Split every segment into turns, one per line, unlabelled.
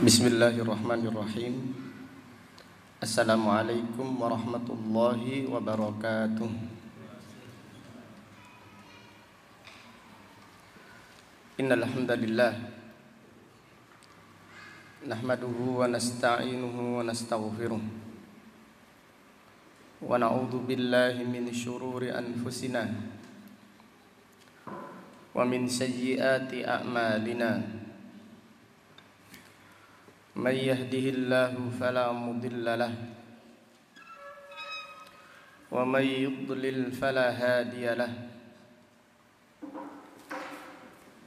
Bismillahirrahmanirrahim. Assalamualaikum warahmatullahi wabarakatuh. Innal hamdalillah nahmaduhu wa nasta'inuhu wa nastaghfiruh wa na'udzu billahi min syururi anfusina wa min sayyiati a'malina. Man yahdihillahu fala mudilla lahu wa man yudlil fala hadiya lahu.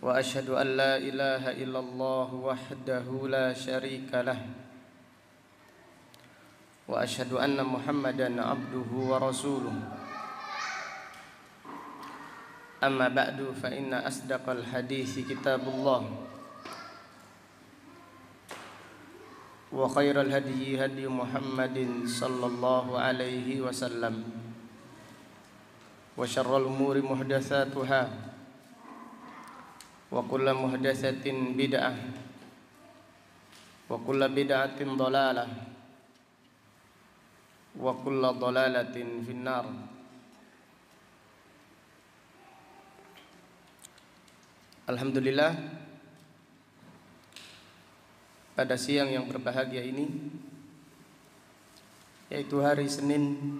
Wa asyhadu an la ilaha illallah wahdahu la syarika lahu wa asyhadu anna Muhammadan abduhu wa rasuluh. Amma ba'du fa inna asdaqal hadisi kitabullah wa khairal hadyi hadyi Muhammadin sallallahu alaihi wasallam wa syarrul umuri muhdatsatuha wa kullu muhdatsatin bid'ah wa kullu bid'atin dhalalah wa kullu dhalalatin finnar. Alhamdulillah, pada siang yang berbahagia ini, yaitu hari Senin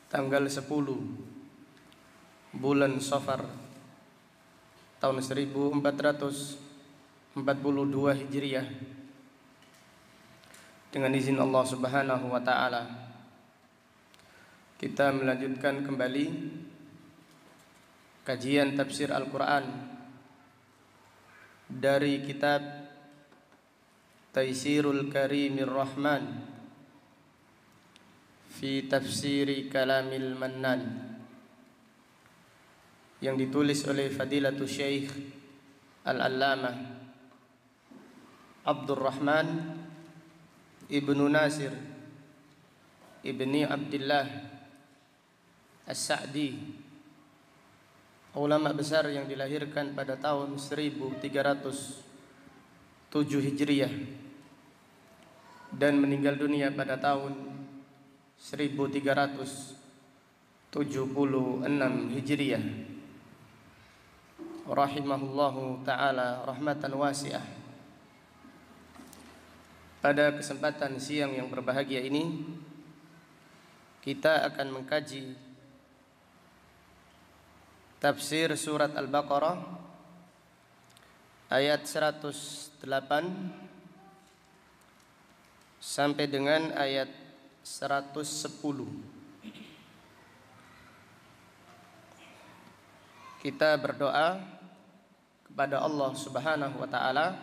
tanggal 10 bulan Safar tahun 1442 Hijriah, dengan izin Allah Subhanahu wa taala kita melanjutkan kembali kajian tafsir Al-Qur'an dari kitab Taisirul Karimir Rahman fi Tafsiri Kalamil Mannan, yang ditulis oleh Fadilatul Syekh Al-Allamah Abdurrahman Ibnu Nasir Ibni Abdullah As-Sa'di, ulama besar yang dilahirkan pada tahun 1307 Hijriah dan meninggal dunia pada tahun 1376 Hijriah, rahimahullahu ta'ala rahmatan wasi'ah. Pada kesempatan siang yang berbahagia ini, kita akan mengkaji tafsir surat Al-Baqarah ayat 108 sampai dengan ayat 110. Kita berdoa kepada Allah Subhanahu wa taala,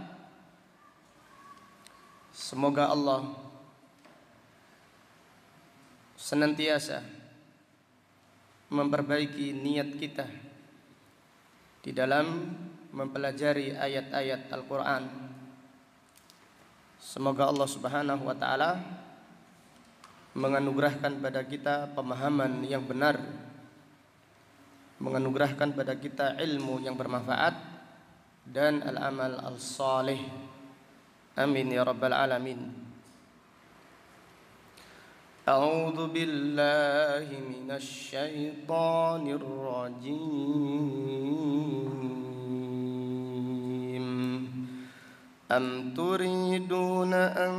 semoga Allah senantiasa memperbaiki niat kita di dalam mempelajari ayat-ayat Al-Quran. Semoga Allah Subhanahu wa ta'ala menganugerahkan pada kita pemahaman yang benar, menganugerahkan pada kita ilmu yang bermanfaat dan al-amal al-salih. Amin ya rabbal alamin. A'udzu billahi minasy syaithanir rajim. Am turiduna an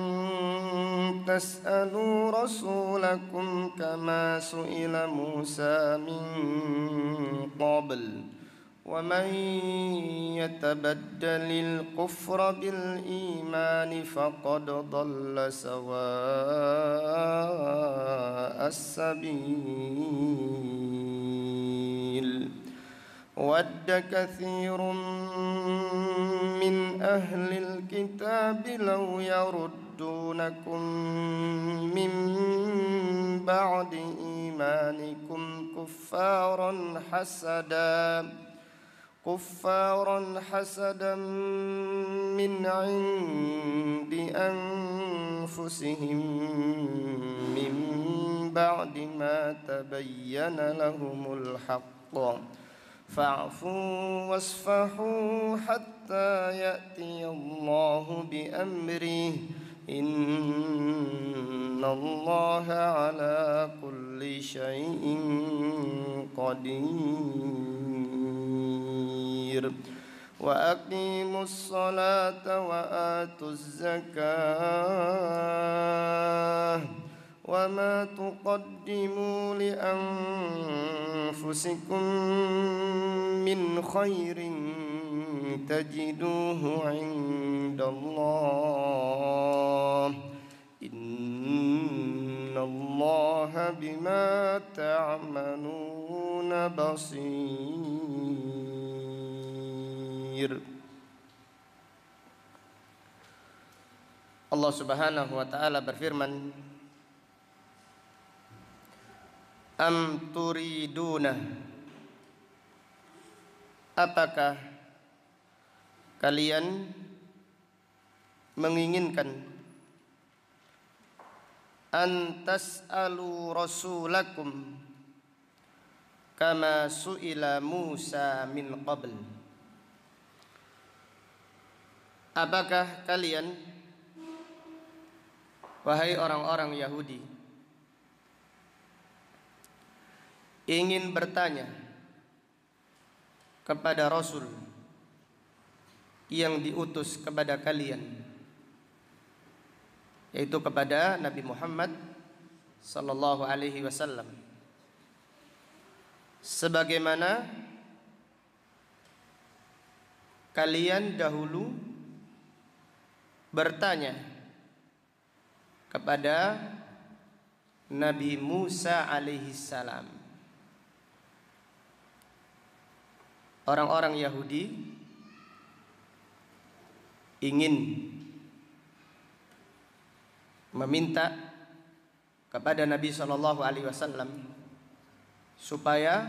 tas'alu rasulakum kama su'ila Musa min qabl wa man yatabaddalil kufra bil imani faqad dhalla sawa'as sabil. Wadda katsirun min ahlil kitab law yaruddunakum min ba'di imanikum kuffaran hasadan min 'indi anfusihim min ba'di ma tabayyana lahumul haqq فاعفوا واصفحوا حتى يأتي الله بأمره إن الله على كل شيء قدير وأقيموا الصلاة وآتوا الزكاة وما تقدموا لأنفسكم من خير تجدوه عند الله إن الله بما تعملون بصير. Allah Subhanahu wa taala berfirman, Am turiduna, apakah kalian menginginkan an tas'alu rasulakum kama su'ila Musa min qabl. Apakah kalian, wahai orang-orang Yahudi, ingin bertanya kepada Rasul yang diutus kepada kalian, yaitu kepada Nabi Muhammad sallallahu alaihi wasallam, sebagaimana kalian dahulu bertanya kepada Nabi Musa alaihi salam. Orang-orang Yahudi ingin meminta kepada Nabi sallallahu alaihi wasallam supaya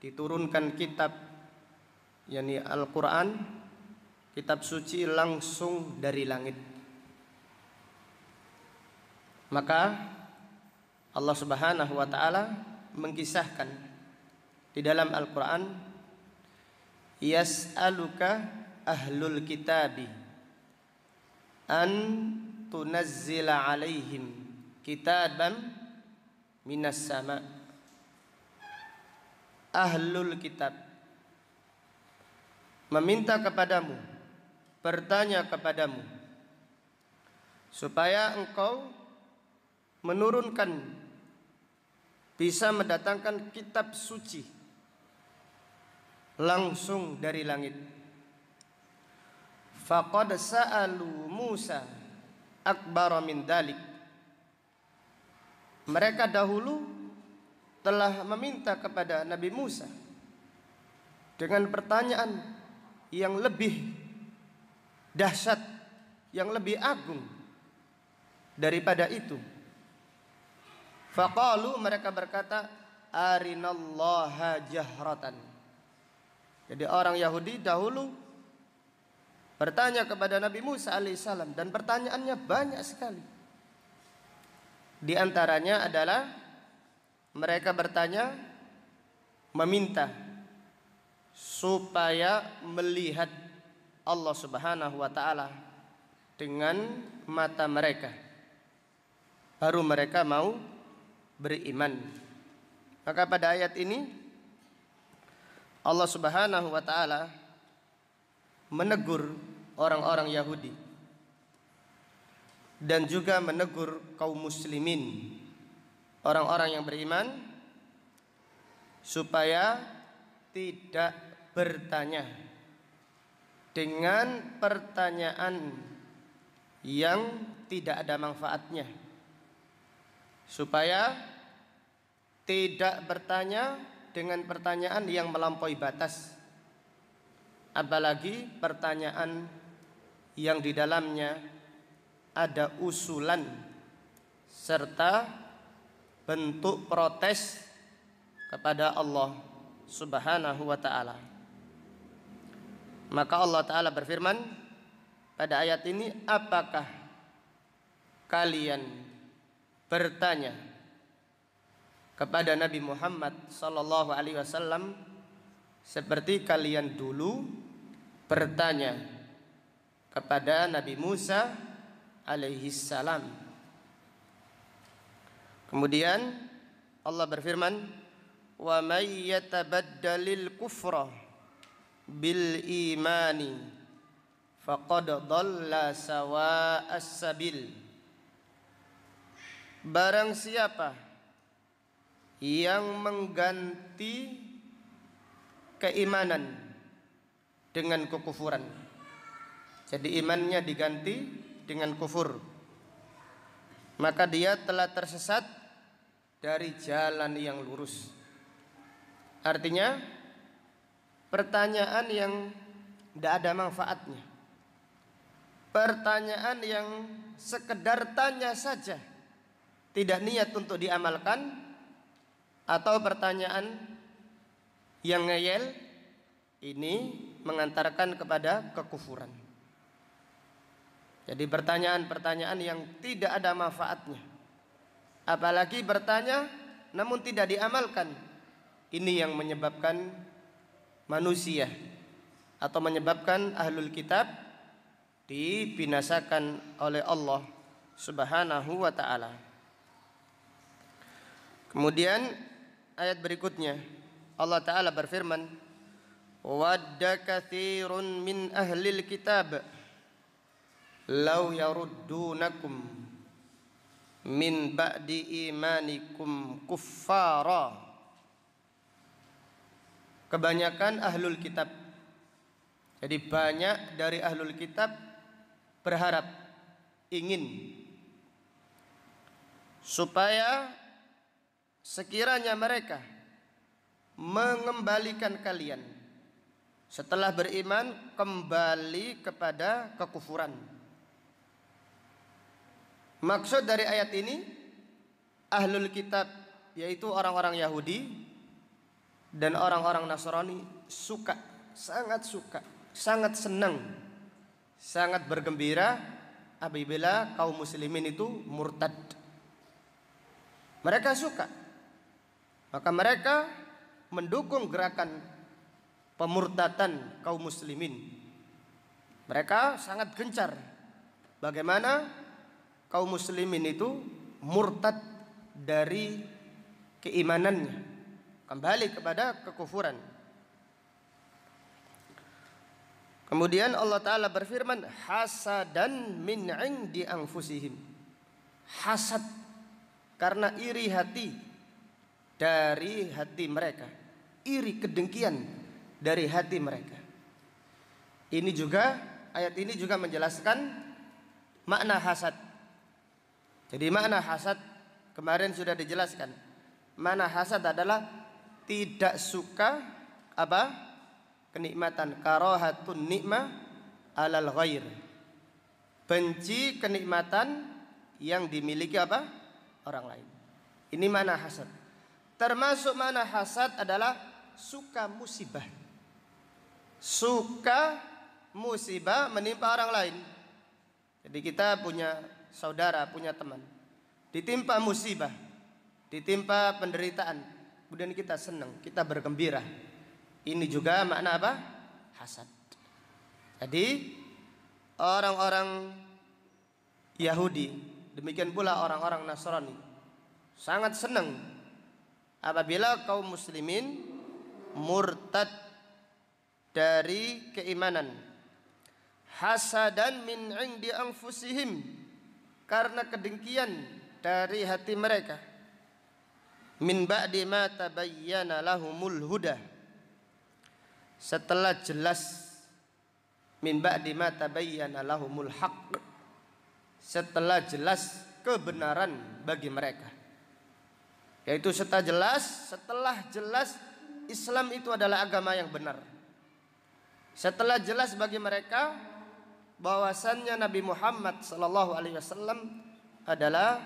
diturunkan kitab, yakni Al-Qur'an, kitab suci langsung dari langit. Maka Allah Subhanahu wa taala mengkisahkan di dalam Al-Qur'an, Yas'aluka ahlul kitabi an tunazzila alaihim kitaban minas sama. Ahlul kitab meminta kepadamu, bertanya kepadamu, supaya engkau menurunkan, bisa mendatangkan kitab suci langsung dari langit. Faqad sa'alu Musa akbar min dalik. Mereka dahulu telah meminta kepada Nabi Musa dengan pertanyaan yang lebih dahsyat, yang lebih agung daripada itu. Faqalu, mereka berkata, arinallaha jahratan. Jadi orang Yahudi dahulu bertanya kepada Nabi Musa alaihissalam, dan pertanyaannya banyak sekali. Di antaranya adalah mereka bertanya, meminta supaya melihat Allah Subhanahu wa taala dengan mata mereka, baru mereka mau beriman. Maka pada ayat ini Allah Subhanahu wa taala menegur orang-orang Yahudi dan juga menegur kaum muslimin, orang-orang yang beriman, supaya tidak bertanya dengan pertanyaan yang tidak ada manfaatnya, supaya tidak bertanya dengan pertanyaan yang melampaui batas, apalagi pertanyaan yang di dalamnya ada usulan serta bentuk protes kepada Allah Subhanahu wa taala. Maka Allah taala berfirman pada ayat ini, apakah kalian bertanya kepada Nabi Muhammad sallallahu alaihi wasallam seperti kalian dulu bertanya kepada Nabi Musa alaihi salam. Kemudian Allah berfirman, wa may yatabaddalil kufra bil imani faqad dhalla sawa'as sabil. Barang siapa yang mengganti keimanan dengan kekufuran, jadi imannya diganti dengan kufur, maka dia telah tersesat dari jalan yang lurus. Artinya pertanyaan yang tidak ada manfaatnya, pertanyaan yang sekedar tanya saja, tidak niat untuk diamalkan, atau pertanyaan yang ngeyel, ini mengantarkan kepada kekufuran. Jadi pertanyaan-pertanyaan yang tidak ada manfaatnya, apalagi bertanya namun tidak diamalkan, ini yang menyebabkan manusia atau menyebabkan ahlul kitab dibinasakan oleh Allah Subhanahu wa ta'ala. Kemudian ayat berikutnya Allah Ta'ala berfirman, wadda katsirun min ahlil kitab law yaruddunakum min ba'di imanikum kuffara. Kebanyakan ahlul kitab, jadi banyak dari ahlul kitab berharap, ingin supaya sekiranya mereka mengembalikan kalian setelah beriman kembali kepada kekufuran. Maksud dari ayat ini, ahlul kitab yaitu orang-orang Yahudi dan orang-orang Nasrani sangat sangat senang, sangat bergembira apabila kaum muslimin itu murtad. Mereka suka, maka mereka mendukung gerakan pemurtadan kaum muslimin. Mereka sangat gencar bagaimana kaum muslimin itu murtad dari keimanannya, kembali kepada kekufuran. Kemudian Allah Ta'ala berfirman, hasadan min 'indi anfusihim. Hasad karena iri hati dari hati mereka, iri kedengkian dari hati mereka. Ini juga, ayat ini juga menjelaskan makna hasad. Jadi makna hasad kemarin sudah dijelaskan. Makna hasad adalah tidak suka apa? Kenikmatan, karahatun nikmah alal ghair. Benci kenikmatan yang dimiliki apa? Orang lain. Ini makna hasad. Termasuk makna hasad adalah suka musibah. Suka musibah menimpa orang lain. Jadi kita punya saudara, punya teman, ditimpa musibah, ditimpa penderitaan, kemudian kita senang, kita bergembira. Ini juga makna apa? Hasad. Jadi orang-orang Yahudi, demikian pula orang-orang Nasrani, sangat senang apabila kaum muslimin murtad dari keimanan. Hasadan min 'indi anfusihim, karena kedengkian dari hati mereka. Min ba'di ma tabayyana lahumul huda, setelah jelas, min ba'di ma tabayyana lahumul haqq, setelah jelas kebenaran bagi mereka. Yaitu setelah jelas Islam itu adalah agama yang benar. Setelah jelas bagi mereka bahwasannya Nabi Muhammad sallallahu alaihi wasallam adalah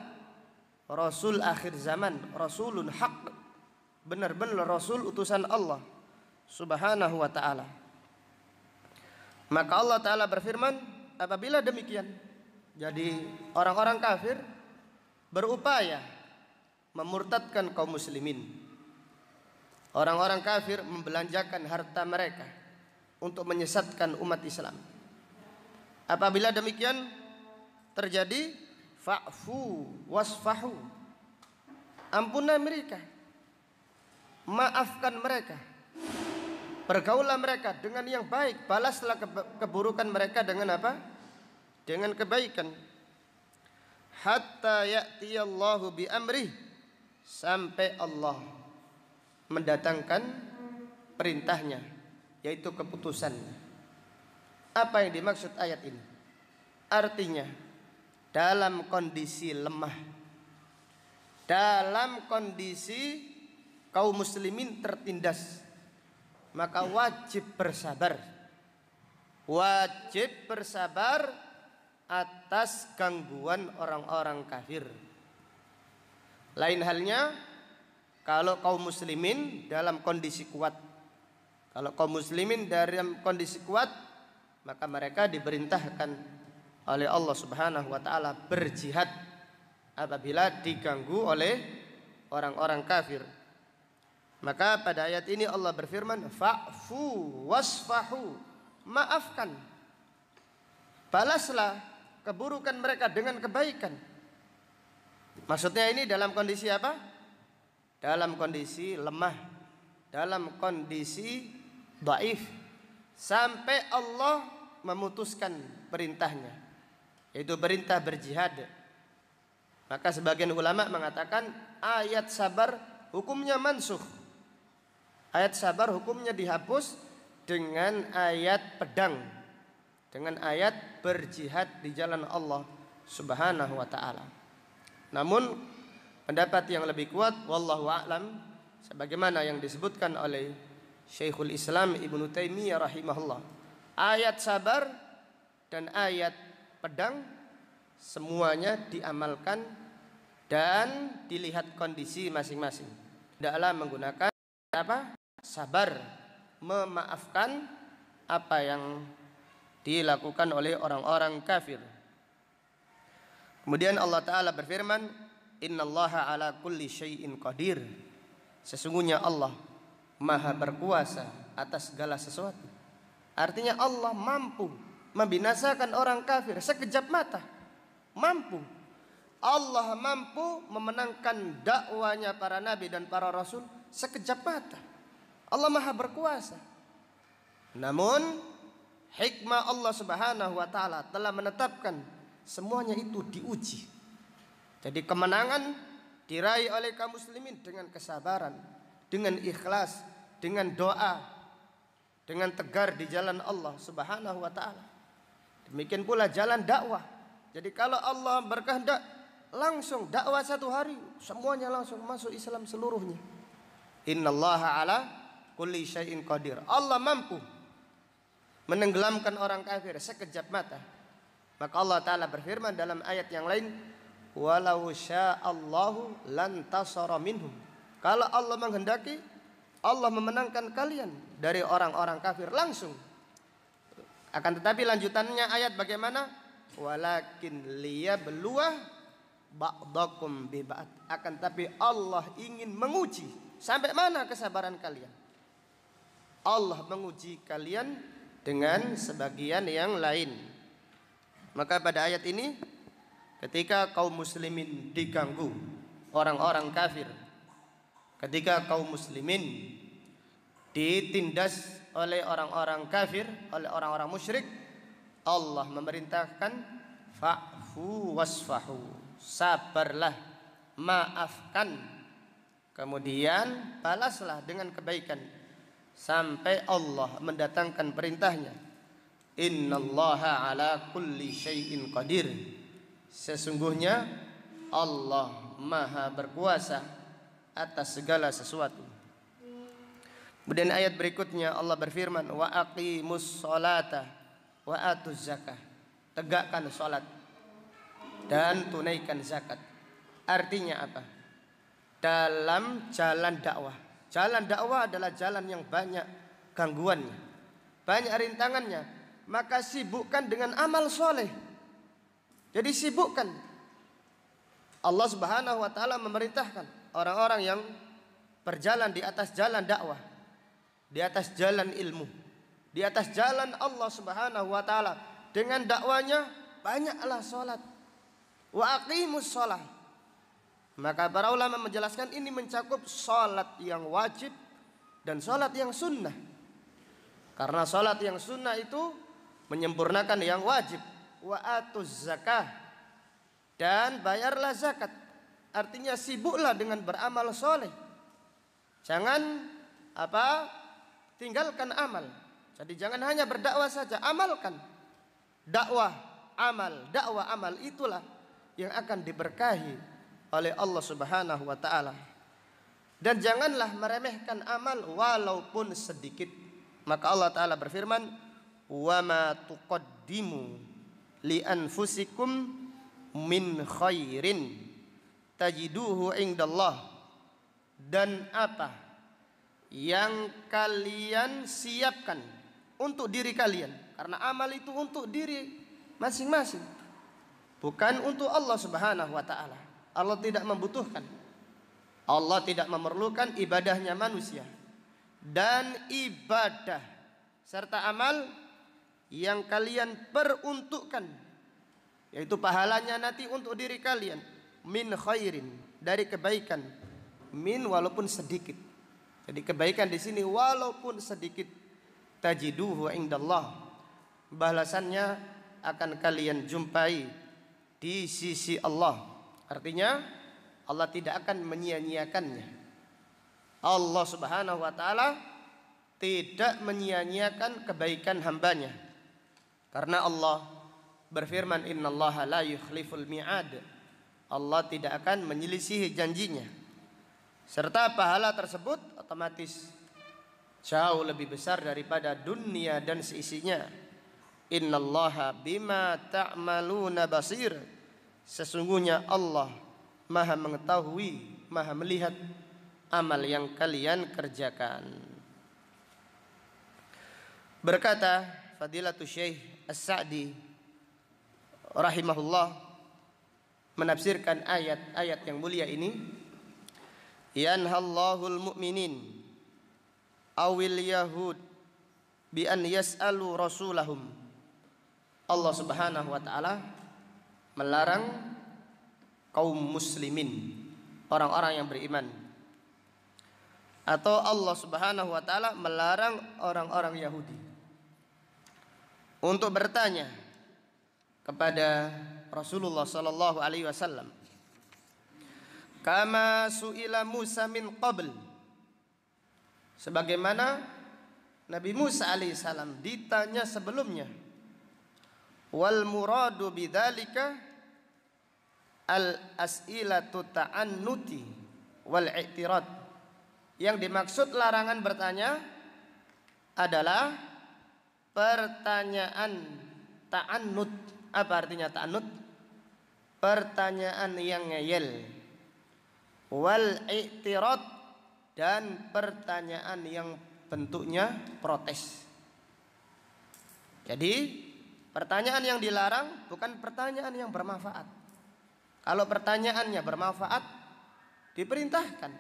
Rasul akhir zaman, Rasulun haq, benar-benar Rasul utusan Allah Subhanahu wa ta'ala. Maka Allah Ta'ala berfirman, apabila demikian, jadi orang-orang kafir berupaya memurtadkan kaum muslimin. Orang-orang kafir membelanjakan harta mereka untuk menyesatkan umat Islam. Apabila demikian terjadi, fa'fu wasfahu, ampunlah mereka, maafkan mereka, pergaulah mereka dengan yang baik, balaslah keburukan mereka dengan apa? Dengan kebaikan. Hatta ya'tiyallahu bi amrih, sampai Allah mendatangkan perintahnya, yaitu keputusannya. Apa yang dimaksud ayat ini? Artinya, dalam kondisi lemah, dalam kondisi kaum muslimin tertindas, maka wajib bersabar. Wajib bersabar atas gangguan orang-orang kafir. Lain halnya kalau kaum muslimin dalam kondisi kuat. Kalau kaum muslimin dalam kondisi kuat, maka mereka diperintahkan oleh Allah Subhanahu wa taala berjihad apabila diganggu oleh orang-orang kafir. Maka pada ayat ini Allah berfirman, fa'fu wasfahu, maafkan, balaslah keburukan mereka dengan kebaikan. Maksudnya ini dalam kondisi apa? Dalam kondisi lemah, dalam kondisi dhaif, sampai Allah memutuskan perintahnya, yaitu perintah berjihad. Maka sebagian ulama mengatakan ayat sabar hukumnya mansukh. Ayat sabar hukumnya dihapus dengan ayat pedang, dengan ayat berjihad di jalan Allah Subhanahu wa taala. Namun pendapat yang lebih kuat, wallahu a'lam, sebagaimana yang disebutkan oleh Syekhul Islam Ibnu Taimiyah rahimahullah, ayat sabar dan ayat pedang semuanya diamalkan dan dilihat kondisi masing-masing. Tidaklah menggunakan apa? Sabar, memaafkan apa yang dilakukan oleh orang-orang kafir. Kemudian Allah Ta'ala berfirman, innallaha ala kulli syai'in qadir, sesungguhnya Allah maha berkuasa atas segala sesuatu. Artinya Allah mampu membinasakan orang kafir sekejap mata. Mampu. Allah mampu memenangkan dakwanya para nabi dan para rasul sekejap mata. Allah maha berkuasa. Namun hikmah Allah Subhanahu wa taala telah menetapkan semuanya itu diuji. Jadi kemenangan diraih oleh kaum muslimin dengan kesabaran, dengan ikhlas, dengan doa, dengan tegar di jalan Allah Subhanahu wa taala. Demikian pula jalan dakwah. Jadi kalau Allah berkehendak, langsung dakwah satu hari semuanya langsung masuk Islam seluruhnya. Innallaha ala kulli syai'in qadir. Allah mampu menenggelamkan orang kafir sekejap mata. Maka Allah Ta'ala berfirman dalam ayat yang lain, walau sya'allahu lantasara minhum. Kalau Allah menghendaki, Allah memenangkan kalian dari orang-orang kafir langsung. Akan tetapi lanjutannya ayat bagaimana? Walakin liyabluwa ba'dakum bi ba'd. Akan tetapi Allah ingin menguji sampai mana kesabaran kalian. Allah menguji kalian dengan sebagian yang lain. Maka pada ayat ini, ketika kaum muslimin diganggu orang-orang kafir, ketika kaum muslimin ditindas oleh orang-orang kafir, oleh orang-orang musyrik, Allah memerintahkan fa'fu wasfahu, sabarlah, maafkan, kemudian balaslah dengan kebaikan, sampai Allah mendatangkan perintahnya. Innallaha ala kulli syai'in qadir, sesungguhnya Allah maha berkuasa atas segala sesuatu. Kemudian ayat berikutnya Allah berfirman, wa aqimus sholata wa atuz zakah, tegakkan salat dan tunaikan zakat. Artinya apa? Dalam jalan dakwah. Jalan dakwah adalah jalan yang banyak gangguannya, banyak rintangannya. Maka sibukkan dengan amal soleh. Jadi sibukkan. Allah Subhanahu wa taala memerintahkan orang-orang yang berjalan di atas jalan dakwah, di atas jalan ilmu, di atas jalan Allah Subhanahu wa taala. Dengan dakwanya banyaklah salat. Wa aqimus shalah. Maka para ulama menjelaskan ini mencakup salat yang wajib dan salat yang sunnah. Karena salat yang sunnah itu menyempurnakan yang wajib. Wa atuz zakah, dan bayarlah zakat. Artinya sibuklah dengan beramal soleh. Jangan tinggalkan amal. Jadi jangan hanya berdakwah saja, amalkan. Dakwah amal itulah yang akan diberkahi oleh Allah Subhanahu wa taala. Dan janganlah meremehkan amal walaupun sedikit. Maka Allah taala berfirman, "Wa ma tuqaddimu li anfusikum min khairin tajiduhu indallah." Dan apa yang kalian siapkan untuk diri kalian, karena amal itu untuk diri masing-masing, bukan untuk Allah Subhanahu wa taala. Allah tidak membutuhkan, Allah tidak memerlukan ibadahnya manusia. Dan ibadah serta amal yang kalian peruntukkan, yaitu pahalanya nanti untuk diri kalian, min khairin, dari kebaikan, min walaupun sedikit. Jadi kebaikan di sini walaupun sedikit, tajiduhu indallah, balasannya akan kalian jumpai di sisi Allah. Artinya Allah tidak akan menyia-nyiakannya. Allah Subhanahu wa taala tidak menyia-nyiakan kebaikan hambanya. Karena Allah berfirman, innallaha la yukhliful mi'ad. Allah tidak akan menyelisihi janjinya. Serta pahala tersebut otomatis jauh lebih besar daripada dunia dan seisinya. Innallaha bima ta'maluna basir. Sesungguhnya Allah Maha mengetahui, Maha melihat amal yang kalian kerjakan. Berkata Fadilatul Syekh As-Sa'di rahimahullah menafsirkan ayat-ayat yang mulia ini, yanhallahul mu'minin awil yahud bi an yas'alu rasulahum. Allah Subhanahu wa taala melarang kaum muslimin, orang-orang yang beriman, atau Allah Subhanahu wa taala melarang orang-orang Yahudi untuk bertanya kepada Rasulullah sallallahu alaihi wasallam, kama su'ila Musa min qabl, sebagaimana Nabi Musa alaihissalam ditanya sebelumnya. Wal muradu bidzalika al as'ilatu ta'annuti wal i'tirad. Yang dimaksud larangan bertanya adalah pertanyaan ta'annut. Apa artinya ta'annut? Pertanyaan yang ngeyel. Wal i'tirad, dan pertanyaan yang bentuknya protes. Jadi pertanyaan yang dilarang bukan pertanyaan yang bermanfaat. Kalau pertanyaannya bermanfaat, diperintahkan.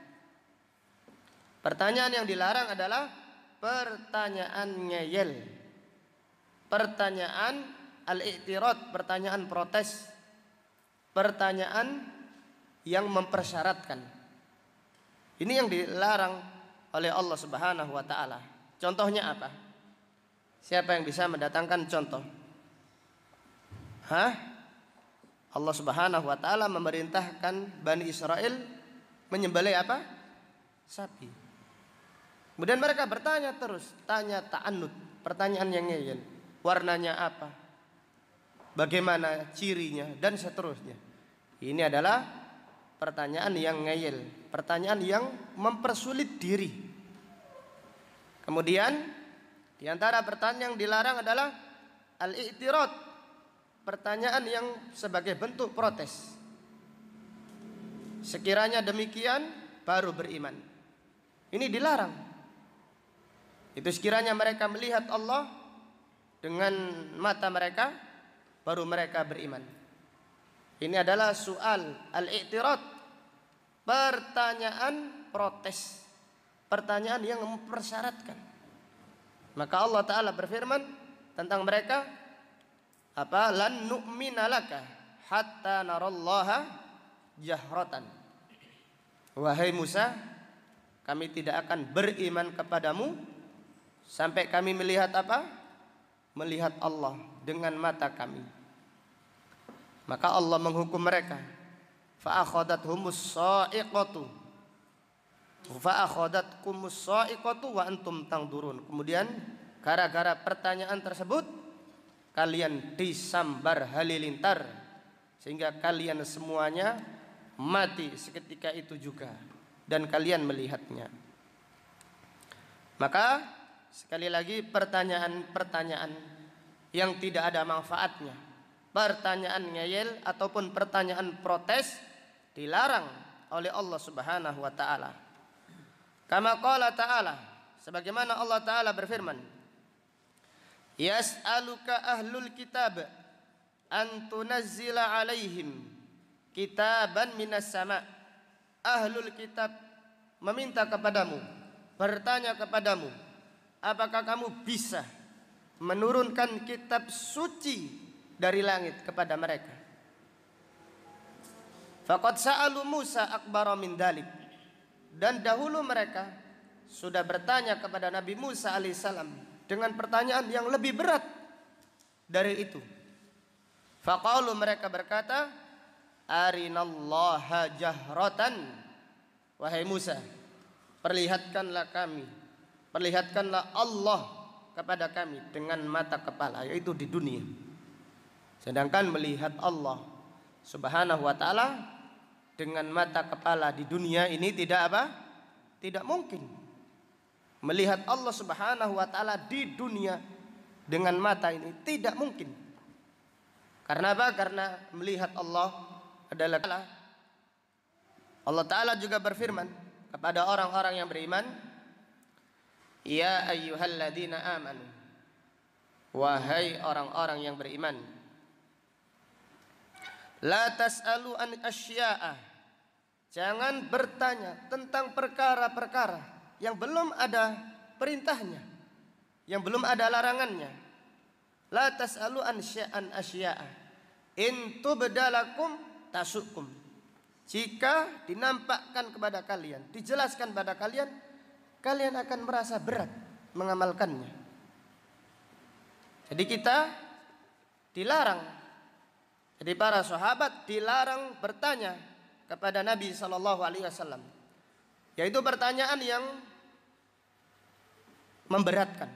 Pertanyaan yang dilarang adalah pertanyaan ngeyel, pertanyaan al-i'tirad, pertanyaan protes, pertanyaan yang mempersyaratkan. Ini yang dilarang oleh Allah Subhanahu wa taala. Contohnya apa? Siapa yang bisa mendatangkan contoh? Allah Subhanahu wa taala memerintahkan Bani Israel menyembelih apa? Sapi. Kemudian mereka bertanya terus, tanya ta'annud, pertanyaan yang ngeyel. Warnanya apa? Bagaimana cirinya, dan seterusnya. Ini adalah pertanyaan yang ngeyel, pertanyaan yang mempersulit diri. Kemudian di antara pertanyaan yang dilarang adalah al-i'tirad, pertanyaan yang sebagai bentuk protes. Sekiranya demikian baru beriman. Ini dilarang. Itu sekiranya mereka melihat Allah dengan mata mereka, baru mereka beriman. Ini adalah soal al-i'tirad, pertanyaan protes. pertanyaan yang mempersyaratkan. Maka Allah Ta'ala berfirman tentang mereka, apa? Lan nu'mina laka hatta narallaha jahratan. Wahai Musa, kami tidak akan beriman kepadamu sampai kami melihat apa? Melihat Allah dengan mata kami. Maka Allah menghukum mereka. Fa akhadathumush sha'iqatu. Fa akhadatkumus sha'iqatu wa antum tangdurun. Kemudian gara-gara pertanyaan tersebut kalian disambar halilintar sehingga kalian semuanya mati seketika itu juga dan kalian melihatnya. Maka sekali lagi pertanyaan-pertanyaan yang tidak ada manfaatnya, pertanyaan ngeyel ataupun pertanyaan protes dilarang oleh Allah Subhanahu wa taala. Kama qala ta'ala, sebagaimana Allah Ta'ala berfirman, yas'aluka ahlul kitab an tunazzila alaihim kitaban minas sama. Ahlul kitab meminta kepadamu, bertanya kepadamu, apakah kamu bisa menurunkan kitab suci dari langit kepada mereka? Faqad sa'alu Musa akbara min dalik. Dan dahulu mereka sudah bertanya kepada Nabi Musa alaihissalam dengan pertanyaan yang lebih berat dari itu. Faqalu, mereka berkata, arinallaha jahratan. Wahai Musa, perlihatkanlah Allah kepada kami dengan mata kepala, yaitu di dunia. Sedangkan melihat Allah Subhanahu wa ta'ala dengan mata kepala di dunia ini tidak apa? Tidak mungkin. Melihat Allah Subhanahu wa ta'ala di dunia dengan mata ini tidak mungkin. Karena apa? Karena melihat Allah adalah Allah Ta'ala juga berfirman kepada orang-orang yang beriman, ya ayyuhalladzina amanu, wahai orang-orang yang beriman, la tas'alu an asya'a, jangan bertanya tentang perkara-perkara yang belum ada perintahnya, yang belum ada larangannya. La tas'alu an asya'a in tubdalakum tasukum. Jika dinampakkan kepada kalian, dijelaskan pada kalian, kalian akan merasa berat mengamalkannya. Jadi kita dilarang. Jadi para sahabat dilarang bertanya kepada Nabi SAW, yaitu pertanyaan yang memberatkan.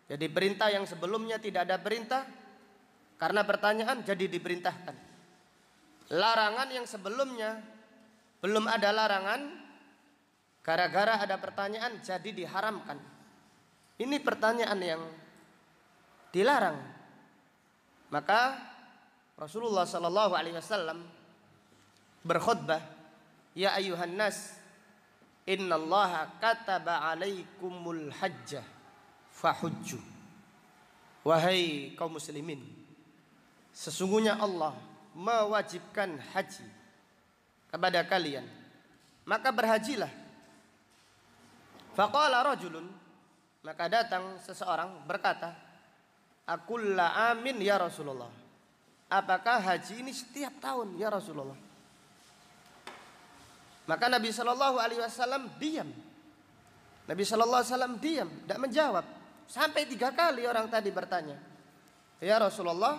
Jadi perintah yang sebelumnya tidak ada perintah, karena pertanyaan jadi diperintahkan. Larangan yang sebelumnya belum ada larangan, gara-gara ada pertanyaan jadi diharamkan. Ini pertanyaan yang dilarang. Maka Rasulullah SAW berkhutbah, ya ayuhan nas, innallaha kataba alaikumul hajjah fahujju. Wahai kaum muslimin, sesungguhnya Allah mewajibkan haji kepada kalian, maka berhajilah. Faqala rajulun, maka datang seseorang berkata, akulla amin ya Rasulullah, apakah haji ini setiap tahun ya Rasulullah? Maka Nabi SAW diam. Nabi SAW diam, tidak menjawab. Sampai 3 kali orang tadi bertanya, ya Rasulullah,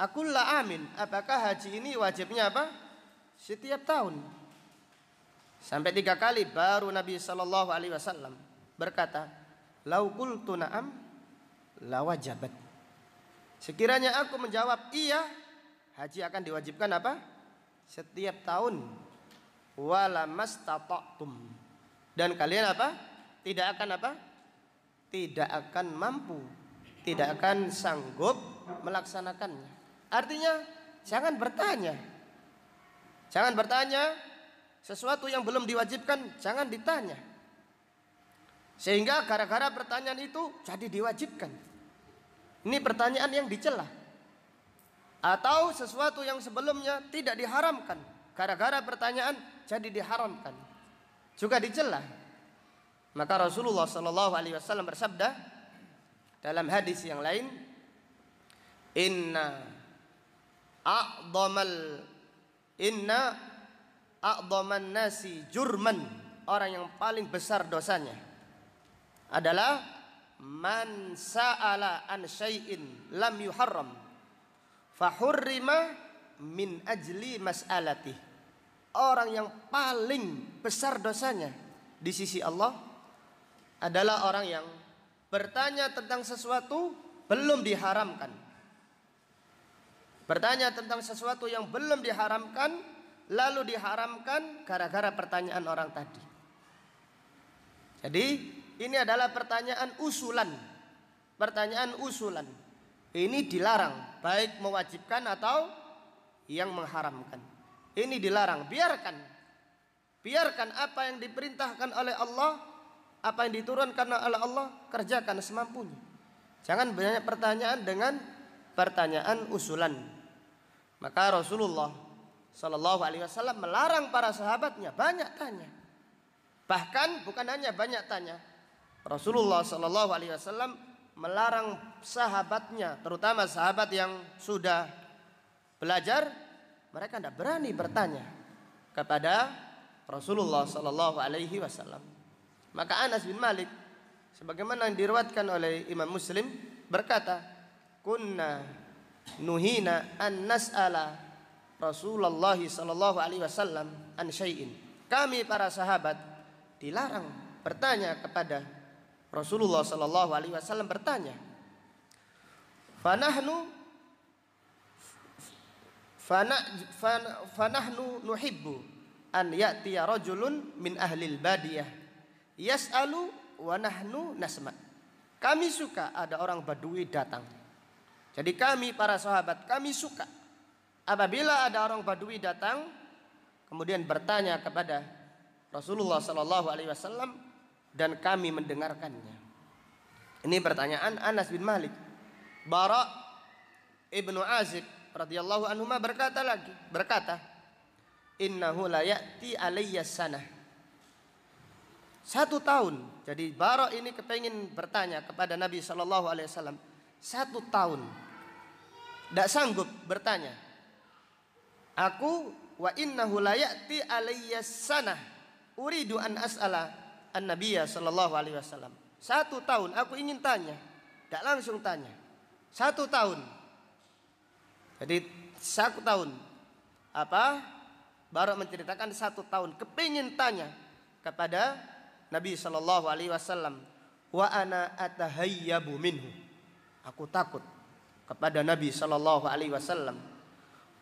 akulla amin, apakah haji ini wajibnya apa? Setiap tahun. Sampai 3 kali baru Nabi SAW berkata, lau qultu na'am la wajabat. Sekiranya aku menjawab iya, haji akan diwajibkan apa? Setiap tahun. Wala mastata'tum, dan kalian apa? Tidak akan apa? Tidak akan mampu, tidak akan sanggup melaksanakannya. Artinya jangan bertanya. Jangan bertanya sesuatu yang belum diwajibkan, jangan ditanya. Sehingga gara-gara pertanyaan itu jadi diwajibkan. Ini pertanyaan yang dicela. Atau sesuatu yang sebelumnya tidak diharamkan, gara-gara pertanyaan jadi diharamkan, juga dicela. Maka Rasulullah sallallahu alaihi wasallam bersabda dalam hadis yang lain, Inna a'dhaman nasi jurman, orang yang paling besar dosanya adalah man sa'ala an syai'in lam yuharram fahurrima min ajli mas'alatih. Orang yang paling besar dosanya di sisi Allah adalah orang yang bertanya tentang sesuatu belum diharamkan. Bertanya tentang sesuatu yang belum diharamkan, lalu diharamkan gara-gara pertanyaan orang tadi. Jadi ini adalah pertanyaan usulan. Pertanyaan usulan. Ini dilarang, baik mewajibkan atau yang mengharamkan. Ini dilarang, biarkan. Biarkan apa yang diperintahkan oleh Allah, apa yang diturunkan oleh Allah, kerjakan semampunya. Jangan banyak pertanyaan dengan pertanyaan usulan. Maka Rasulullah sallallahu alaihi wasallam melarang para sahabatnya banyak tanya. Bahkan bukan hanya banyak tanya, Rasulullah sallallahu alaihi wasallam melarang sahabatnya, terutama sahabat yang sudah belajar, mereka tidak berani bertanya kepada Rasulullah sallallahu alaihi wasallam. Maka Anas bin Malik, sebagaimana yang diriwayatkan oleh Imam Muslim, berkata, "Kunna nuhina an nas'ala Rasulullah sallallahu alaihi wasallam an syai'in." Kami para sahabat dilarang bertanya kepada Rasulullah sallallahu alaihi wasallam bertanya. Fanahnu nuhibbu an ya'tiya rajulun min ahlil badiyah yas'alu wa nahnu nasma. Kami suka ada orang Badui datang. Jadi kami para sahabat, kami suka apabila ada orang Badui datang kemudian bertanya kepada Rasulullah sallallahu alaihi wasallam dan kami mendengarkannya. Ini pertanyaan Anas bin Malik. Bara ibnu Azib radhiyallahu anhu berkata, "Innahu la ya'ti alayya sanah." 1 tahun. Jadi Bara ini kepengin bertanya kepada Nabi sallallahu alaihi wasallam 1 tahun. Tidak sanggup bertanya. Aku wa innahu la ya'ti alayya sanah uridu an as'ala an-nabiyya sallallahu alaihi wasallam. 1 tahun aku ingin tanya. Tidak langsung tanya. 1 tahun. Jadi 1 tahun. Apa? Bara menceritakan 1 tahun kepingin tanya kepada Nabi sallallahu alaihi wasallam, wa ana atahayyabu minhu. Aku takut kepada Nabi sallallahu alaihi wasallam.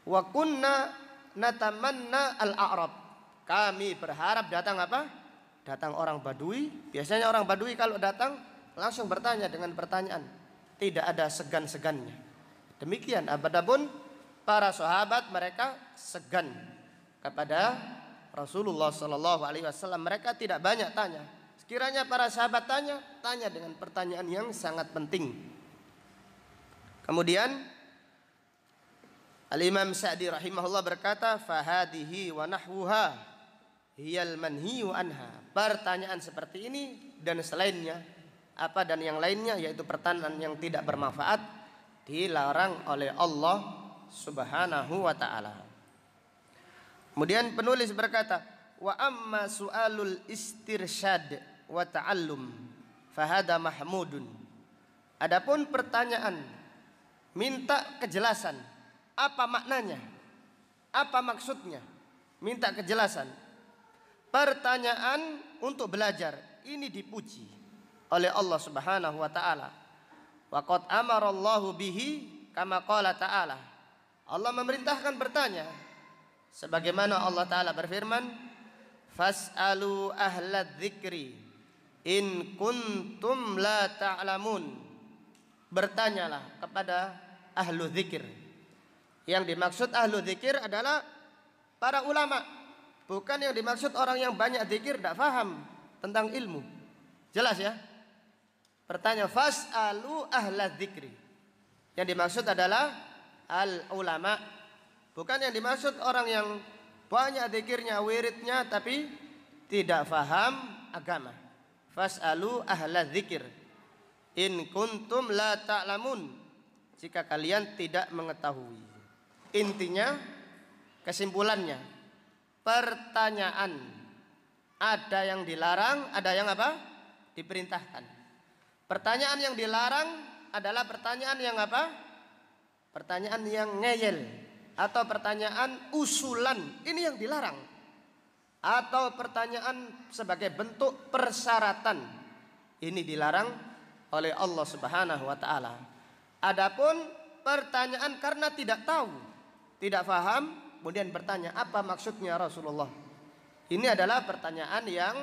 Wa kunna natamanna al-a'rab. Kami berharap datang apa? Datang orang Badui. Biasanya orang Badui kalau datang langsung bertanya dengan pertanyaan, tidak ada segan-segannya. Demikian adapun para sahabat, mereka segan kepada Rasulullah sallallahu alaihi wasallam. Mereka tidak banyak tanya. Sekiranya para sahabat tanya dengan pertanyaan yang sangat penting. Kemudian Al-Imam Sa'di rahimahullah berkata, "Fahadihi wa nahwuha hiyal manhiyu anha." Pertanyaan seperti ini dan selainnya, apa dan yang lainnya, yaitu pertanyaan yang tidak bermanfaat, dilarang oleh Allah Subhanahu wa taala. Kemudian penulis berkata, wa amma su'alul istirsyad wa ta'allum fahada mahmudun. Adapun pertanyaan minta kejelasan, apa maknanya? Apa maksudnya? Minta kejelasan. Pertanyaan untuk belajar ini dipuji oleh Allah Subhanahu wa taala. Wa qad amarallahu bihi kama qala ta'ala. Allah memerintahkan bertanya. Sebagaimana Allah Ta'ala berfirman, fas'alu ahlad dzikri in kuntum la ta'lamun. Bertanyalah kepada ahlu dzikir. Yang dimaksud ahlu dzikir adalah para ulama. Bukan yang dimaksud orang yang banyak dzikir tidak paham tentang ilmu. Jelas ya? Bertanya fas'alu ahlad dzikri. Yang dimaksud adalah al ulama. Bukan yang dimaksud orang yang banyak zikirnya, wiridnya, tapi tidak faham agama. fas'alu ahla dzikir in kuntum la ta'lamun, jika kalian tidak mengetahui. Intinya, kesimpulannya, pertanyaan ada yang dilarang, ada yang apa? Diperintahkan. Pertanyaan yang dilarang adalah pertanyaan yang apa? Pertanyaan yang ngeyel atau pertanyaan usulan, ini yang dilarang. Atau pertanyaan sebagai bentuk persyaratan, ini dilarang oleh Allah Subhanahu wa taala. Adapun pertanyaan karena tidak tahu, tidak paham, kemudian bertanya apa maksudnya Rasulullah, ini adalah pertanyaan yang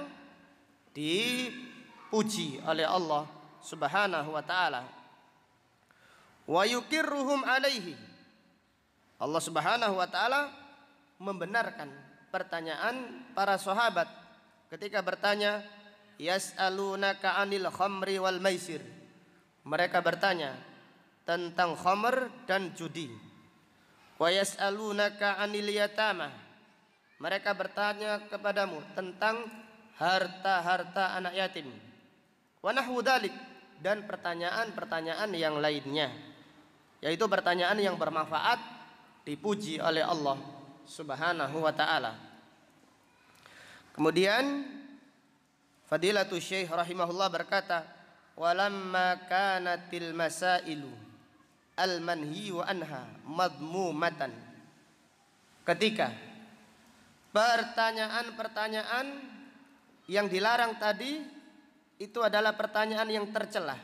dipuji oleh Allah Subhanahu wa taala. Wa yukirruhum alaihi, Allah Subhanahu wa taala membenarkan pertanyaan para sahabat ketika bertanya, yas'alunaka 'anil khamri wal maisir. Mereka bertanya tentang khamr dan judi. Wa yas'alunaka 'anil yatama. Mereka bertanya kepadamu tentang harta-harta anak yatim. Wa nahwu dzalik, dan pertanyaan-pertanyaan yang lainnya, yaitu pertanyaan yang bermanfaat, dipuji oleh Allah Subhanahu wa taala. Kemudian Fadilatul Syekh rahimahullah berkata, walamma kanatil masailu al-manhiyu anha madmumatan. Ketika pertanyaan-pertanyaan yang dilarang tadi itu adalah pertanyaan yang tercelah,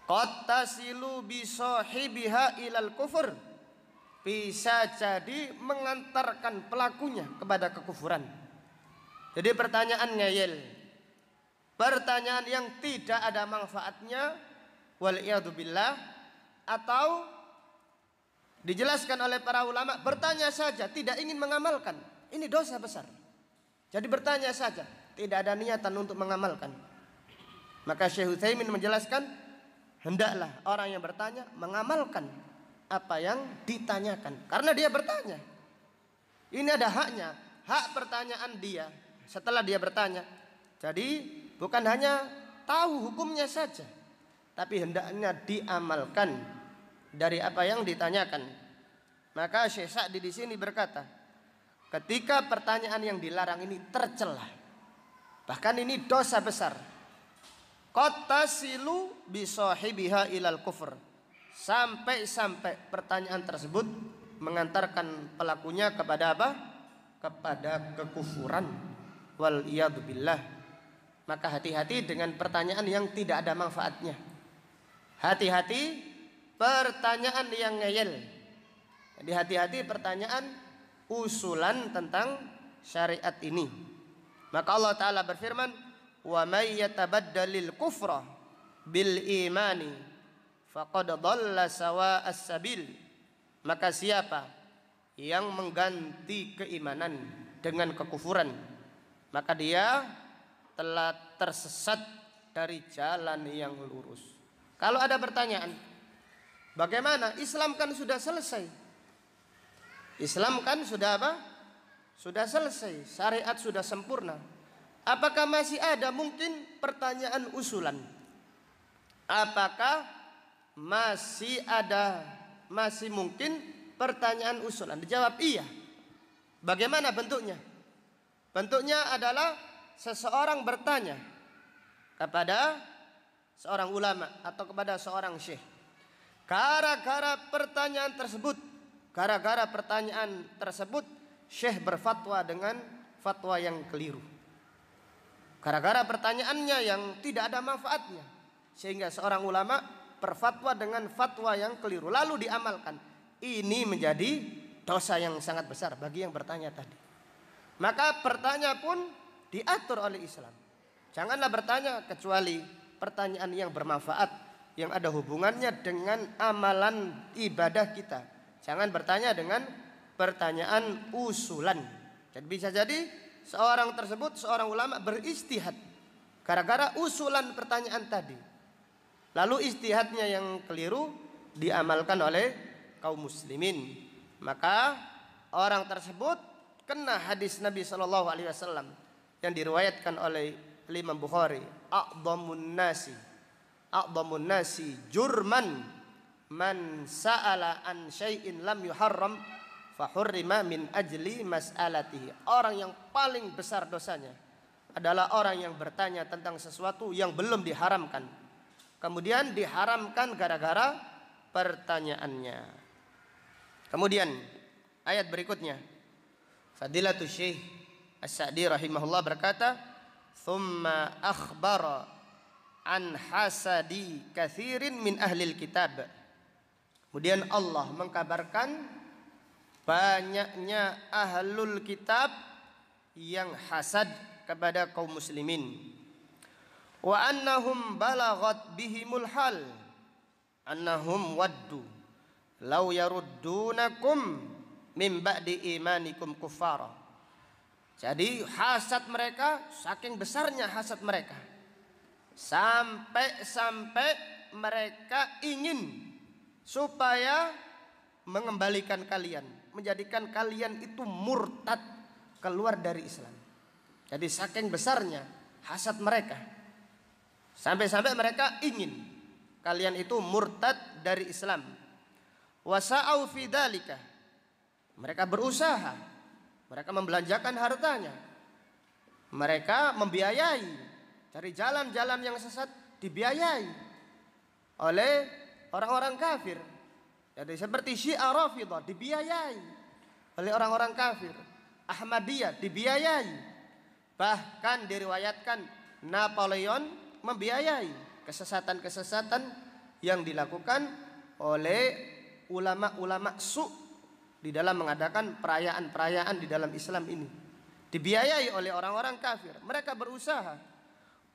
qad tasilu bi sahibiha ilal kufur, bisa jadi mengantarkan pelakunya kepada kekufuran. Jadi pertanyaan ngeyel, pertanyaan yang tidak ada manfaatnya, waliyadu billah, atau dijelaskan oleh para ulama, bertanya saja tidak ingin mengamalkan, ini dosa besar. Jadi bertanya saja, tidak ada niatan untuk mengamalkan. Maka Syekh Utsaimin menjelaskan, hendaklah orang yang bertanya mengamalkan apa yang ditanyakan, karena dia bertanya. Ini ada haknya, hak pertanyaan dia setelah dia bertanya. Jadi bukan hanya tahu hukumnya saja, tapi hendaknya diamalkan dari apa yang ditanyakan. Maka Syekh Sa'di di sini berkata, ketika pertanyaan yang dilarang ini tercelah, bahkan ini dosa besar, qad tasilu bi sahibiha ilal kufur, sampai-sampai pertanyaan tersebut mengantarkan pelakunya kepada apa? Kepada kekufuran, wal iyadu billah. Maka hati-hati dengan pertanyaan yang tidak ada manfaatnya. Hati-hati pertanyaan yang ngeyel. Jadi hati-hati pertanyaan usulan tentang syariat ini. Maka Allah Ta'ala berfirman, wa may yatabaddalil kufra bil imani faqad dhalla sawa'as sabil. Maka siapa yang mengganti keimanan dengan kekufuran, maka dia telah tersesat dari jalan yang lurus. Kalau ada pertanyaan, bagaimana? Islam kan sudah selesai. Islam kan sudah apa? Sudah selesai. Syariat sudah sempurna. Apakah masih ada mungkin pertanyaan usulan? Apakah masih mungkin pertanyaan usulan? Dijawab iya. Bagaimana bentuknya? Bentuknya adalah seseorang bertanya kepada seorang ulama atau kepada seorang syekh. Gara-gara pertanyaan tersebut, syekh berfatwa dengan fatwa yang keliru. Gara-gara pertanyaannya yang tidak ada manfaatnya, sehingga seorang ulama berfatwa dengan fatwa yang keliru, lalu diamalkan. Ini menjadi dosa yang sangat besar bagi yang bertanya tadi. Maka bertanya pun diatur oleh Islam. Janganlah bertanya kecuali pertanyaan yang bermanfaat, yang ada hubungannya dengan amalan ibadah kita. Jangan bertanya dengan pertanyaan usulan. Jadi bisa jadi seorang ulama beristihad gara-gara usulan pertanyaan tadi, lalu istihadnya yang keliru diamalkan oleh kaum muslimin. Maka orang tersebut kena hadis Nabi SAW yang diriwayatkan oleh Imam Bukhari, a'dhamun nasi jurman man sa'ala an syai'in lam yuharram fa hurrima min ajli mas'alatihi. Orang yang paling besar dosanya adalah orang yang bertanya tentang sesuatu yang belum diharamkan, kemudian diharamkan gara-gara pertanyaannya. Kemudian ayat berikutnya, Fadilatul Syekh As-Sa'di rahimahullah berkata, "Tsumma akhbara an hasadi katsirin min ahlil kitab." Kemudian Allah mengkabarkan banyaknya ahlul kitab yang hasad kepada kaum muslimin. Wa annahum balaghat bihimul hal annahum waddu law yaruddunakum min ba'di imanikum kuffara. Jadi hasad mereka, saking besarnya hasad mereka, sampai mereka ingin supaya mengembalikan kalian, menjadikan kalian itu murtad, keluar dari Islam. Jadi saking besarnya hasad mereka, sampai mereka ingin kalian itu murtad dari Islam. Wasa'au fi dzalika, mereka berusaha, mereka membelanjakan hartanya, mereka membiayai, cari jalan-jalan yang sesat dibiayai oleh orang-orang kafir. Jadi seperti Syiah Rafidhah dibiayai oleh orang-orang kafir, Ahmadiyah dibiayai, bahkan diriwayatkan Napoleon membiayai kesesatan-kesesatan yang dilakukan oleh ulama-ulama di dalam mengadakan perayaan-perayaan di dalam Islam ini. Dibiayai oleh orang-orang kafir. Mereka berusaha,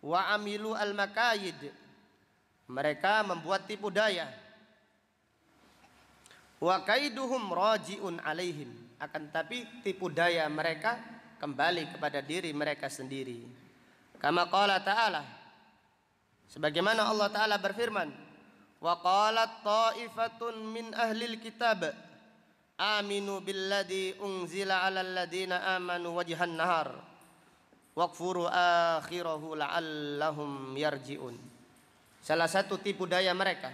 wa amilu al-makayid, mereka membuat tipu daya. Wa kaiduhum raji'un alaihim, akan tapi tipu daya mereka kembali kepada diri mereka sendiri. Kama qala ta'ala, sebagaimana Allah Ta'ala berfirman, wa qalat ta'ifatun min ahlil kitab aminu billadhi unzila 'alal ladina amanu wajhan nahar waqfuru akhirahu la'allahum yarji'un. Salah satu tipu daya mereka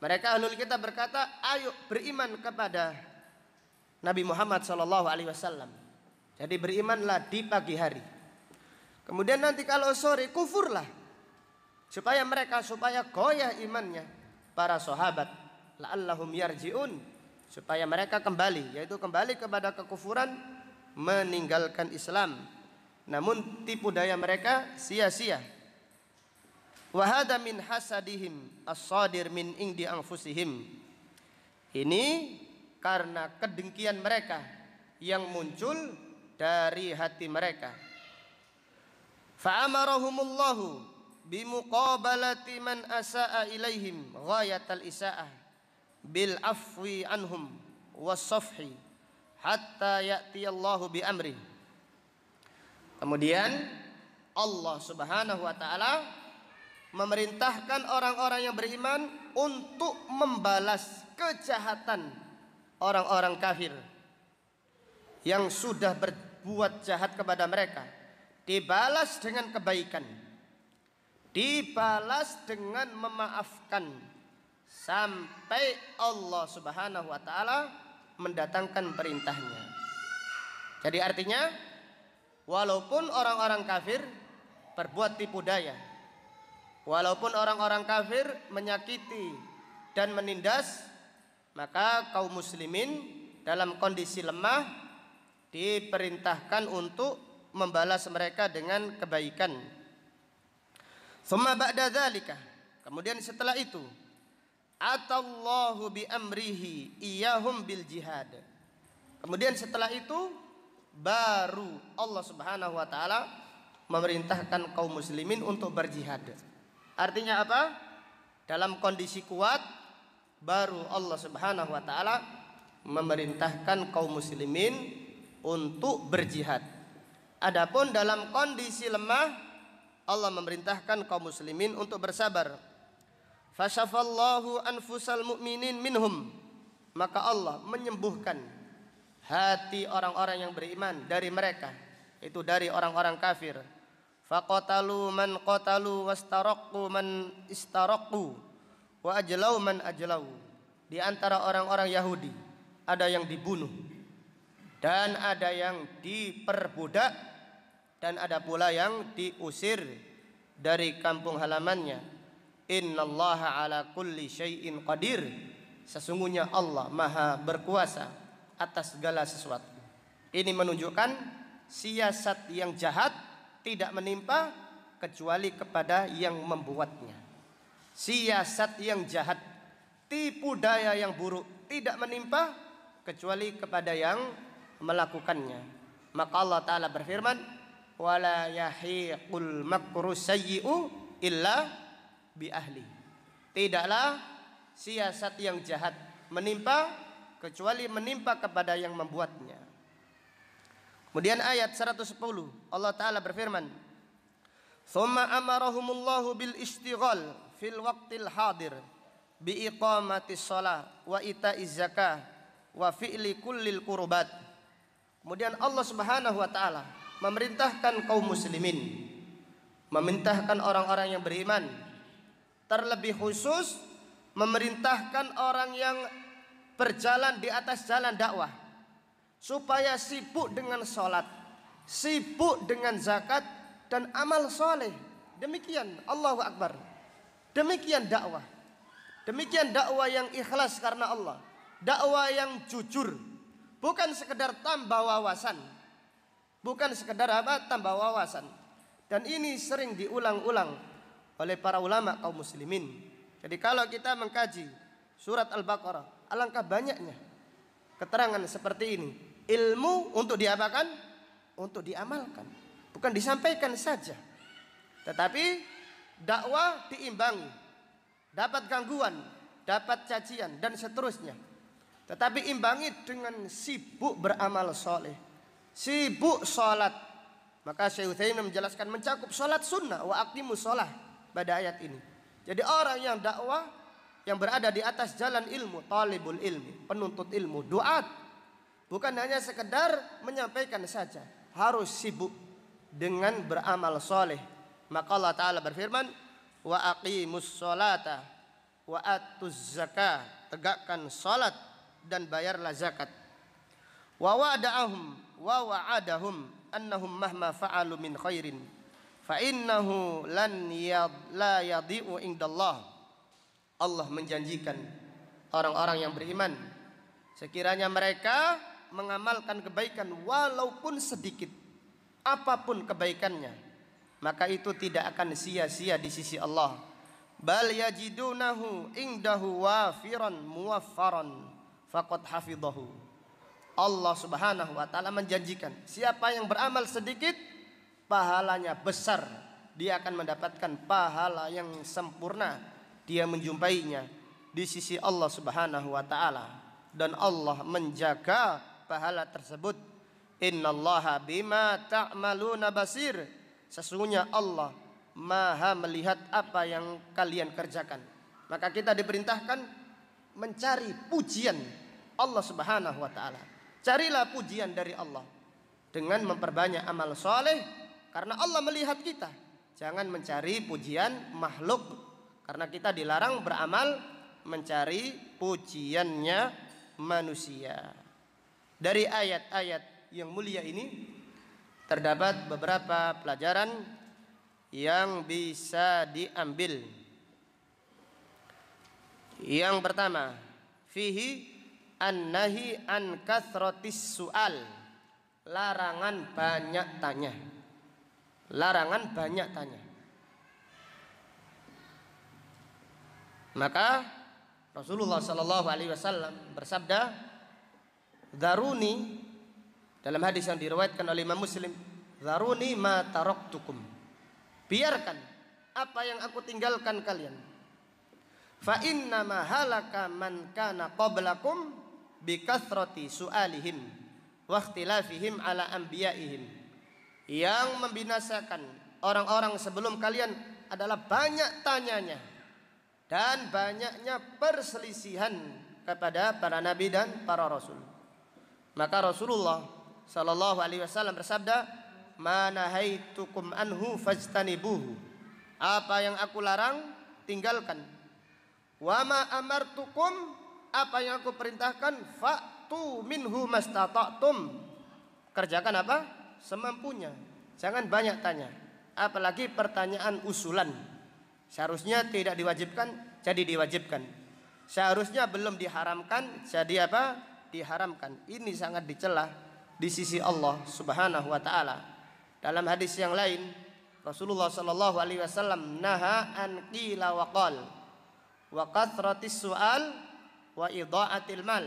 ahlul kitab berkata, ayo beriman kepada Nabi Muhammad SAW. Jadi berimanlah di pagi hari, kemudian nanti kalau sore kufurlah, supaya goyah imannya para sahabat, la'allahum yarji'un, supaya mereka kembali, yaitu kembali kepada kekufuran, meninggalkan Islam. Namun tipu daya mereka sia-sia. Wa hadza min hasadihim as-sadir min indi anfusihim. Ini karena kedengkian mereka yang muncul dari hati mereka. Fa amarahumullahu bimuqabalati man asaa ilaihim ghayatal isaah bil afwi anhum was-safhi hatta ya'tiyallahu bi amri. Kemudian Allah Subhanahu wa taala memerintahkan orang-orang yang beriman untuk membalas kejahatan orang-orang kafir yang sudah berbuat jahat kepada mereka, dibalas dengan kebaikan, dibalas dengan memaafkan, sampai Allah Subhanahu wa taala mendatangkan perintahnya. Jadi artinya, walaupun orang-orang kafir berbuat tipu daya, walaupun orang-orang kafir menyakiti dan menindas, maka kaum muslimin dalam kondisi lemah diperintahkan untuk membalas mereka dengan kebaikan. Tsumma ba'da dzalika, kemudian setelah itu, atallahu bi amrihi iyahum bil jihad. Kemudian setelah itu baru Allah Subhanahu wa taala memerintahkan kaum muslimin untuk berjihad. Artinya apa? Dalam kondisi kuat baru Allah Subhanahu wa taala memerintahkan kaum muslimin untuk berjihad. Adapun dalam kondisi lemah, Allah memerintahkan kaum muslimin untuk bersabar. Fasyafallahu anfusal mu'minin minhum, maka Allah menyembuhkan hati orang-orang yang beriman dari mereka, itu dari orang-orang kafir. faqatalu man qatalu wastaraqu man istaraqu wa ajlau man ajlau. Di antara orang-orang Yahudi ada yang dibunuh dan ada yang diperbudak dan ada pula yang diusir dari kampung halamannya. Innallaha ala kulli syai'in qadir. Sesungguhnya Allah Maha berkuasa atas segala sesuatu. Ini menunjukkan siasat yang jahat tidak menimpa kecuali kepada yang membuatnya. Siasat yang jahat, tipu daya yang buruk tidak menimpa kecuali kepada yang melakukannya. Maka Allah Ta'ala berfirman, wala yahiqul makru sayyi'u illa bi ahli. Tidaklah siasat yang jahat menimpa kecuali menimpa kepada yang membuatnya. Kemudian ayat 110 Allah Ta'ala berfirman, thumma amarahumullahu bil istighal fil waqtil hadir bi iqamatis shalah wa ita'iz zakah wa fi'li kullil qurbat. Kemudian Allah Subhanahu wa taala memerintahkan kaum muslimin, memerintahkan orang-orang yang beriman, terlebih khusus memerintahkan orang yang berjalan di atas jalan dakwah supaya sibuk dengan sholat, sibuk dengan zakat dan amal soleh. Demikian, Allahu Akbar. Demikian dakwah. Demikian dakwah yang ikhlas karena Allah, dakwah yang jujur, bukan sekedar tambah wawasan, bukan sekedar apa? Tambah wawasan. Dan ini sering diulang-ulang oleh para ulama kaum muslimin. Jadi kalau kita mengkaji surat Al-Baqarah, alangkah banyaknya keterangan seperti ini. Ilmu untuk diapakan? Untuk diamalkan, bukan disampaikan saja. Tetapi dakwah diimbangi, dapat gangguan, dapat cacian dan seterusnya. Tetapi imbangi dengan sibuk beramal soleh, sibuk sholat. Maka Syekh Utsaimin menjelaskan mencakup sholat sunnah wa aqimus sholah pada ayat ini. Jadi orang yang dakwah, yang berada di atas jalan ilmu, talibul ilmi, penuntut ilmu, duat, bukan hanya sekedar menyampaikan saja, harus sibuk dengan beramal soleh. Maka Allah Ta'ala berfirman, wa aqimus sholata wa atuz zakah, tegakkan salat dan bayarlah zakat. Wa wa'adahum annahum mahma fa'alu min khairin fa innahu la yadhi'u indallah. Allah menjanjikan orang-orang yang beriman, sekiranya mereka mengamalkan kebaikan walaupun sedikit, apapun kebaikannya, maka itu tidak akan sia-sia di sisi Allah. Bal yajidunahu indahu wafiran muwaffaran faqad hafidhahu. Allah Subhanahu wa taala menjanjikan siapa yang beramal sedikit, pahalanya besar, dia akan mendapatkan pahala yang sempurna, dia menjumpainya di sisi Allah Subhanahu wa taala, dan Allah menjaga pahala tersebut. Innallaha bima ta'maluna basir. Sesungguhnya Allah Maha melihat apa yang kalian kerjakan. Maka kita diperintahkan mencari pujian Allah Subhanahu wa taala. Carilah pujian dari Allah dengan memperbanyak amal soleh, karena Allah melihat kita. Jangan mencari pujian makhluk, karena kita dilarang beramal mencari pujiannya manusia. Dari ayat-ayat yang mulia ini terdapat beberapa pelajaran yang bisa diambil. Yang pertama, fihi an-nahi an kathratis su'al, larangan banyak tanya. Larangan banyak tanya. Maka Rasulullah sallallahu alaihi wasallam bersabda, "Dzaruni," dalam hadis yang diriwayatkan oleh Imam Muslim, "Dzaruni ma taraktukum." Biarkan apa yang aku tinggalkan kalian. Fa inna ma halaka man kana qablakum bi kathrati su'alihim wa ikhtilafihim ala anbiya'ihim. Yang membinasakan orang-orang sebelum kalian adalah banyak tanyanya dan banyaknya perselisihan kepada para nabi dan para rasul. Maka Rasulullah sallallahu alaihi wasallam bersabda, ma nahaitukum anhu fajtanibuhu. Apa yang aku larang, tinggalkan. Wa ma amartukum, apa yang aku perintahkan, fa'tu minhu mastata'tum. Kerjakan apa? Semampunya. Jangan banyak tanya. Apalagi pertanyaan usulan. Seharusnya tidak diwajibkan, jadi diwajibkan. Seharusnya belum diharamkan, jadi apa? Diharamkan. Ini sangat dicela di sisi Allah Subhanahu wa taala. Dalam hadis yang lain, Rasulullah sallallahu alaihi wasallam naha an qila wa qal wa kathratis su'al wa idha'atil mal.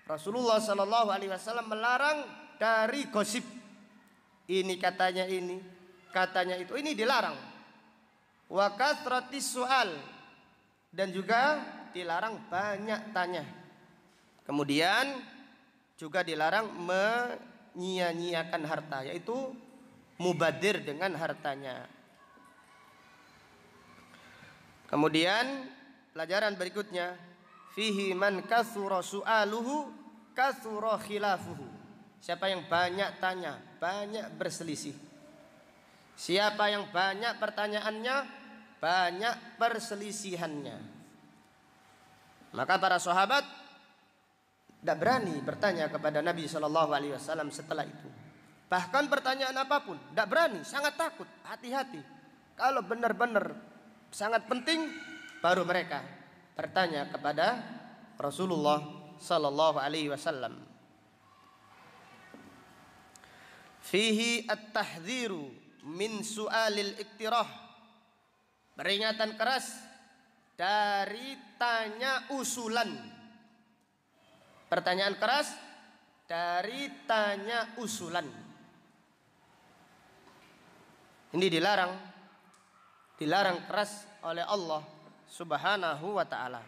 Rasulullah sallallahu alaihi wasallam melarang dari gosip. Ini katanya ini, katanya itu. Ini dilarang. Wa kathratis su'al, dan juga dilarang banyak tanya. Kemudian juga dilarang menyia-nyiakan harta, yaitu mubadir dengan hartanya. Kemudian pelajaran berikutnya, fihi man kathura su'aluhu kathura khilafuhu. Siapa yang banyak tanya, banyak berselisih. Siapa yang banyak pertanyaannya, banyak perselisihannya. Maka para sahabat tidak berani bertanya kepada Nabi SAW setelah itu. Bahkan pertanyaan apapun tidak berani, sangat takut, hati-hati. Kalau benar-benar sangat penting, baru mereka bertanya kepada Rasulullah SAW. Fihi at-tahdhiru min su'alil iktirah. Peringatan keras dari tanya usulan. Pertanyaan keras dari tanya usulan. Ini dilarang. Dilarang keras oleh Allah Subhanahu wa ta'ala.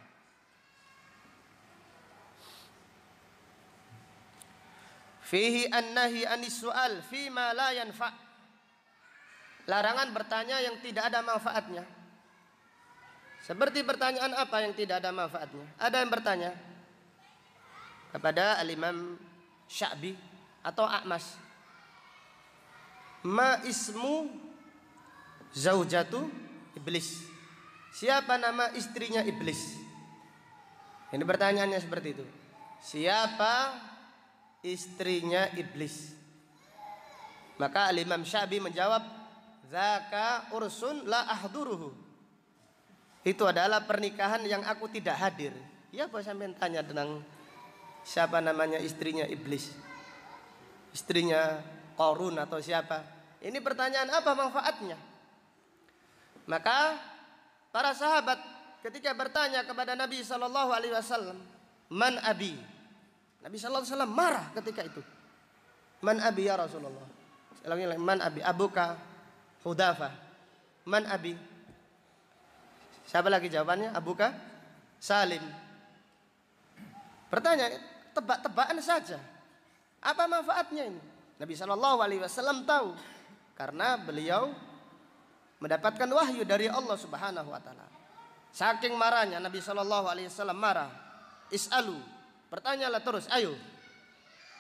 Fihi an-nahi anis su'al fima la yanfa'. Larangan bertanya yang tidak ada manfaatnya. Seperti pertanyaan apa yang tidak ada manfaatnya? Ada yang bertanya kepada Al-Imam Sya'bi atau A'mas, ma ismu zaujatu iblis? Siapa nama istrinya iblis? Ini pertanyaannya seperti itu. Siapa istrinya iblis? Maka Al-Imam Sya'bi menjawab, zaka ursun la ahduruhu. Itu adalah pernikahan yang aku tidak hadir. Ya, apa sampean tanya tentang siapa namanya istrinya iblis? Istrinya Qarun atau siapa? Ini pertanyaan apa manfaatnya? Maka para sahabat ketika bertanya kepada Nabi SAW, man abi? Nabi SAW marah ketika itu. Man abi ya Rasulullah? Man abi? Abuka Hudzaifah. Man abi? Siapa lagi jawabannya? Abuka Salim. Pertanyaan tebak-tebakan saja. Apa manfaatnya ini? Nabi SAW tahu, karena beliau mendapatkan wahyu dari Allah Subhanahu wa taala. Saking marahnya Nabi SAW marah. Is'alu, bertanyalah terus, ayo.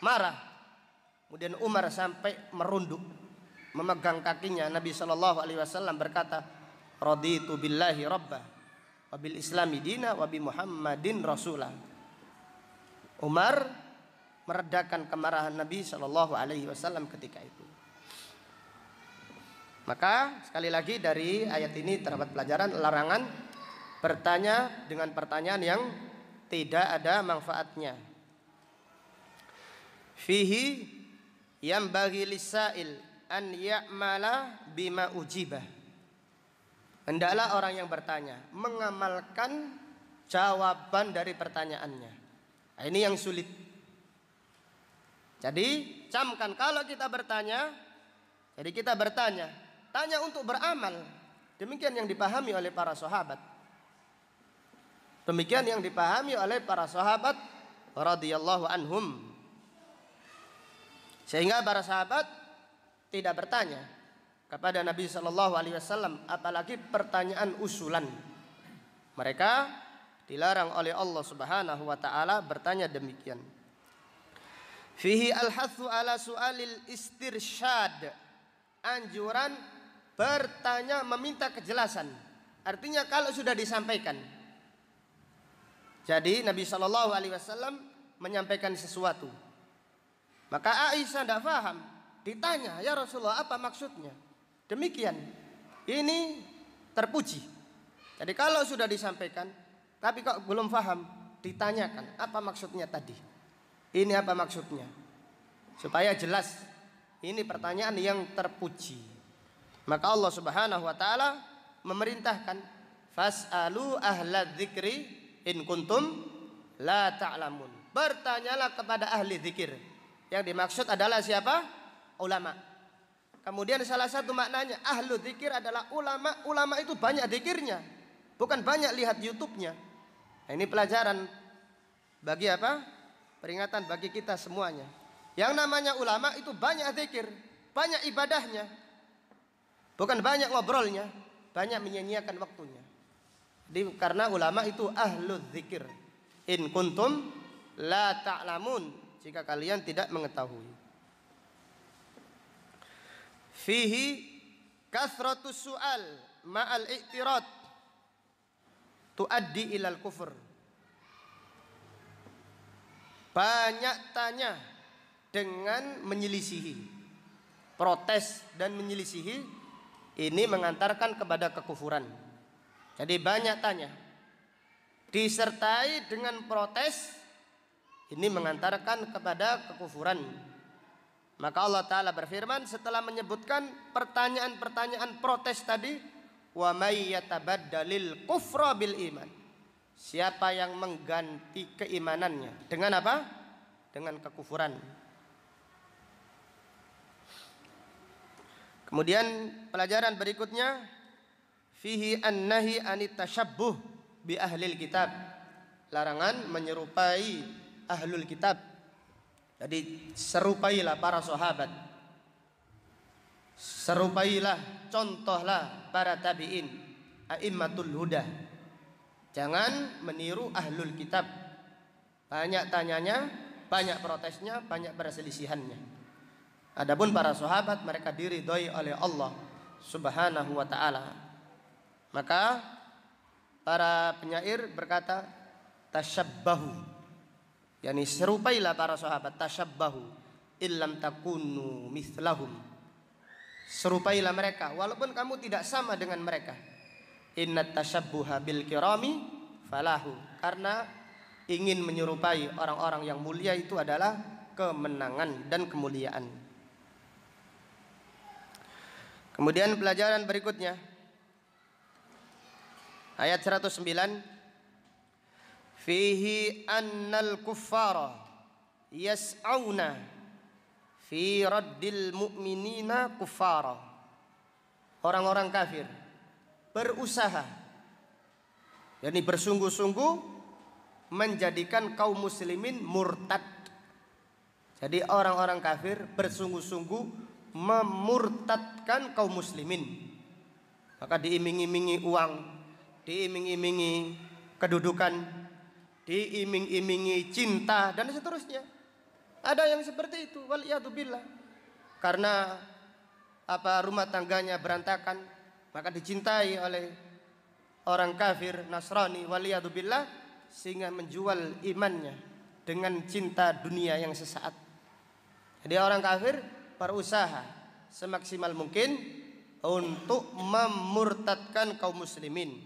Marah. Kemudian Umar sampai merunduk, memegang kakinya. Nabi SAW berkata, raditu billahi rabbah wa bil islami dina wa bi Muhammadin rasulah. Umar meredakan kemarahan Nabi SAW ketika itu. Maka sekali lagi dari ayat ini terdapat pelajaran larangan bertanya dengan pertanyaan yang tidak ada manfaatnya. Fihi yambaghi lisail an ya'mala bima ujibah. Hendaklah orang yang bertanya mengamalkan jawaban dari pertanyaannya. Nah, ini yang sulit. Jadi camkan kalau kita bertanya, jadi kita bertanya, tanya untuk beramal. Demikian yang dipahami oleh para sahabat. Demikian yang dipahami oleh para sahabat radhiyallahu anhum. Sehingga para sahabat tidak bertanya kepada Nabi SAW, apalagi pertanyaan usulan. Mereka dilarang oleh Allah Subhanahu wa taala bertanya demikian. Fihi al-hathu ala su'alil istirsyad. Anjuran bertanya meminta kejelasan. Artinya kalau sudah disampaikan. Jadi Nabi SAW menyampaikan sesuatu. Maka Aisyah tidak paham. Ditanya, ya Rasulullah apa maksudnya? Demikian. Ini terpuji. Jadi kalau sudah disampaikan, tapi kok belum paham, ditanyakan apa maksudnya tadi. Ini apa maksudnya? Supaya jelas. Ini pertanyaan yang terpuji. Maka Allah Subhanahu wa taala memerintahkan, fas'alu ahla dzikri in kuntum la ta'lamun. Bertanyalah kepada ahli zikir. Yang dimaksud adalah siapa? Ulama. Kemudian salah satu maknanya ahlu zikir adalah ulama. Ulama itu banyak zikirnya, bukan banyak lihat YouTube-nya. Nah, ini pelajaran bagi apa? Peringatan bagi kita semuanya. Yang namanya ulama itu banyak zikir, banyak ibadahnya. Bukan banyak ngobrolnya, banyak menyia-nyiakan waktunya. Jadi, karena ulama itu ahlu zikir. In kuntum la ta'lamun, jika kalian tidak mengetahui. Fihi kathratus su'al ma'al i'tirad tuaddi ilal kufur. Banyak tanya dengan menyelisihi, protes dan menyelisihi, ini mengantarkan kepada kekufuran. Jadi banyak tanya disertai dengan protes, ini mengantarkan kepada kekufuran. Maka Allah Ta'ala berfirman setelah menyebutkan pertanyaan-pertanyaan protes tadi, wa may yatabaddalil kufra bil iman. Siapa yang mengganti keimanannya dengan apa? Dengan kekufuran. Kemudian pelajaran berikutnya, fihi an-nahi anit tasyabbuh bi ahlil kitab. Larangan menyerupai ahlul kitab. Jadi serupailah para sahabat. Serupailah, contohlah para tabi'in, a'immatul huda. Jangan meniru ahlul kitab. Banyak tanyanya, banyak protesnya, banyak perselisihannya. Adapun para sahabat, mereka diridhoi oleh Allah Subhanahu wa taala. Maka para penyair berkata, tasyabbahu, yakni serupailah para sahabat. Tasyabbahu illam takunu mithlahum. Serupailah mereka walaupun kamu tidak sama dengan mereka. Innat tasyabbuha bil kirami falahu. Karena ingin menyerupai orang-orang yang mulia itu adalah kemenangan dan kemuliaan. Kemudian pelajaran berikutnya, ayat 109, fihi annal kuffara yas'auna fi raddil mu'minina kuffara. Orang-orang kafir berusaha, yakni bersungguh-sungguh menjadikan kaum muslimin murtad. Jadi orang-orang kafir bersungguh-sungguh memurtadkan kaum muslimin. Maka diiming-imingi uang, diiming-imingi kedudukan, diiming-imingi cinta dan seterusnya. Ada yang seperti itu, waliyadzubillah. Karena rumah tangganya berantakan, maka dicintai oleh orang kafir Nasrani, waliyadzubillah, sehingga menjual imannya dengan cinta dunia yang sesaat. Jadi orang kafir berusaha semaksimal mungkin untuk memurtadkan kaum muslimin.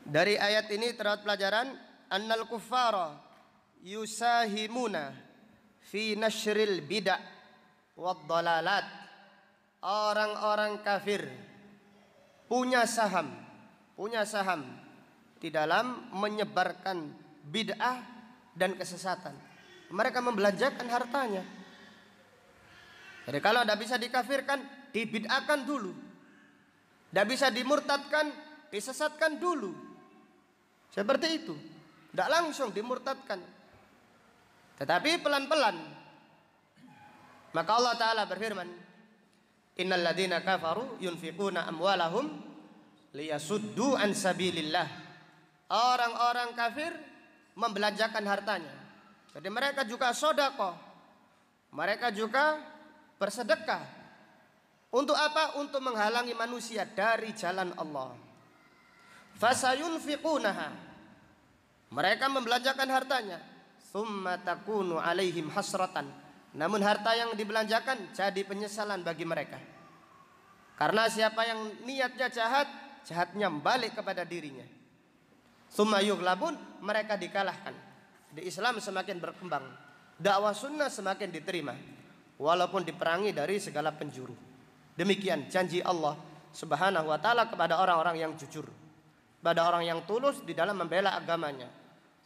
Dari ayat ini terdapat pelajaran annal kuffara yusahimuna fi nashril bid'ah wad dalalat. Orang-orang kafir punya saham di dalam menyebarkan bid'ah dan kesesatan. Mereka membelanjakan hartanya. Jadi kalau tidak bisa dikafirkan, dibid'ahkan dulu. Tidak bisa dimurtadkan, disesatkan dulu. Seperti itu. Tidak langsung dimurtadkan, tetapi pelan-pelan. Maka Allah Ta'ala berfirman, innal ladzina kafaru yunfiquna amwalahum liyasuddu an sabilillah. Orang-orang kafir membelanjakan hartanya. Jadi mereka juga sedekah. Mereka juga bersedekah. Untuk apa? Untuk menghalangi manusia dari jalan Allah. Fasayunfiqunaha. Mereka membelanjakan hartanya. Tsumma takunu alaihim hasratan. Namun harta yang dibelanjakan jadi penyesalan bagi mereka. Karena siapa yang niatnya jahat, jahatnya balik kepada dirinya. Tsumma yughlabun, mereka dikalahkan. Di Islam semakin berkembang, dakwah sunnah semakin diterima, walaupun diperangi dari segala penjuru. Demikian janji Allah Subhanahu wa taala kepada orang-orang yang jujur, pada orang yang tulus di dalam membela agamanya.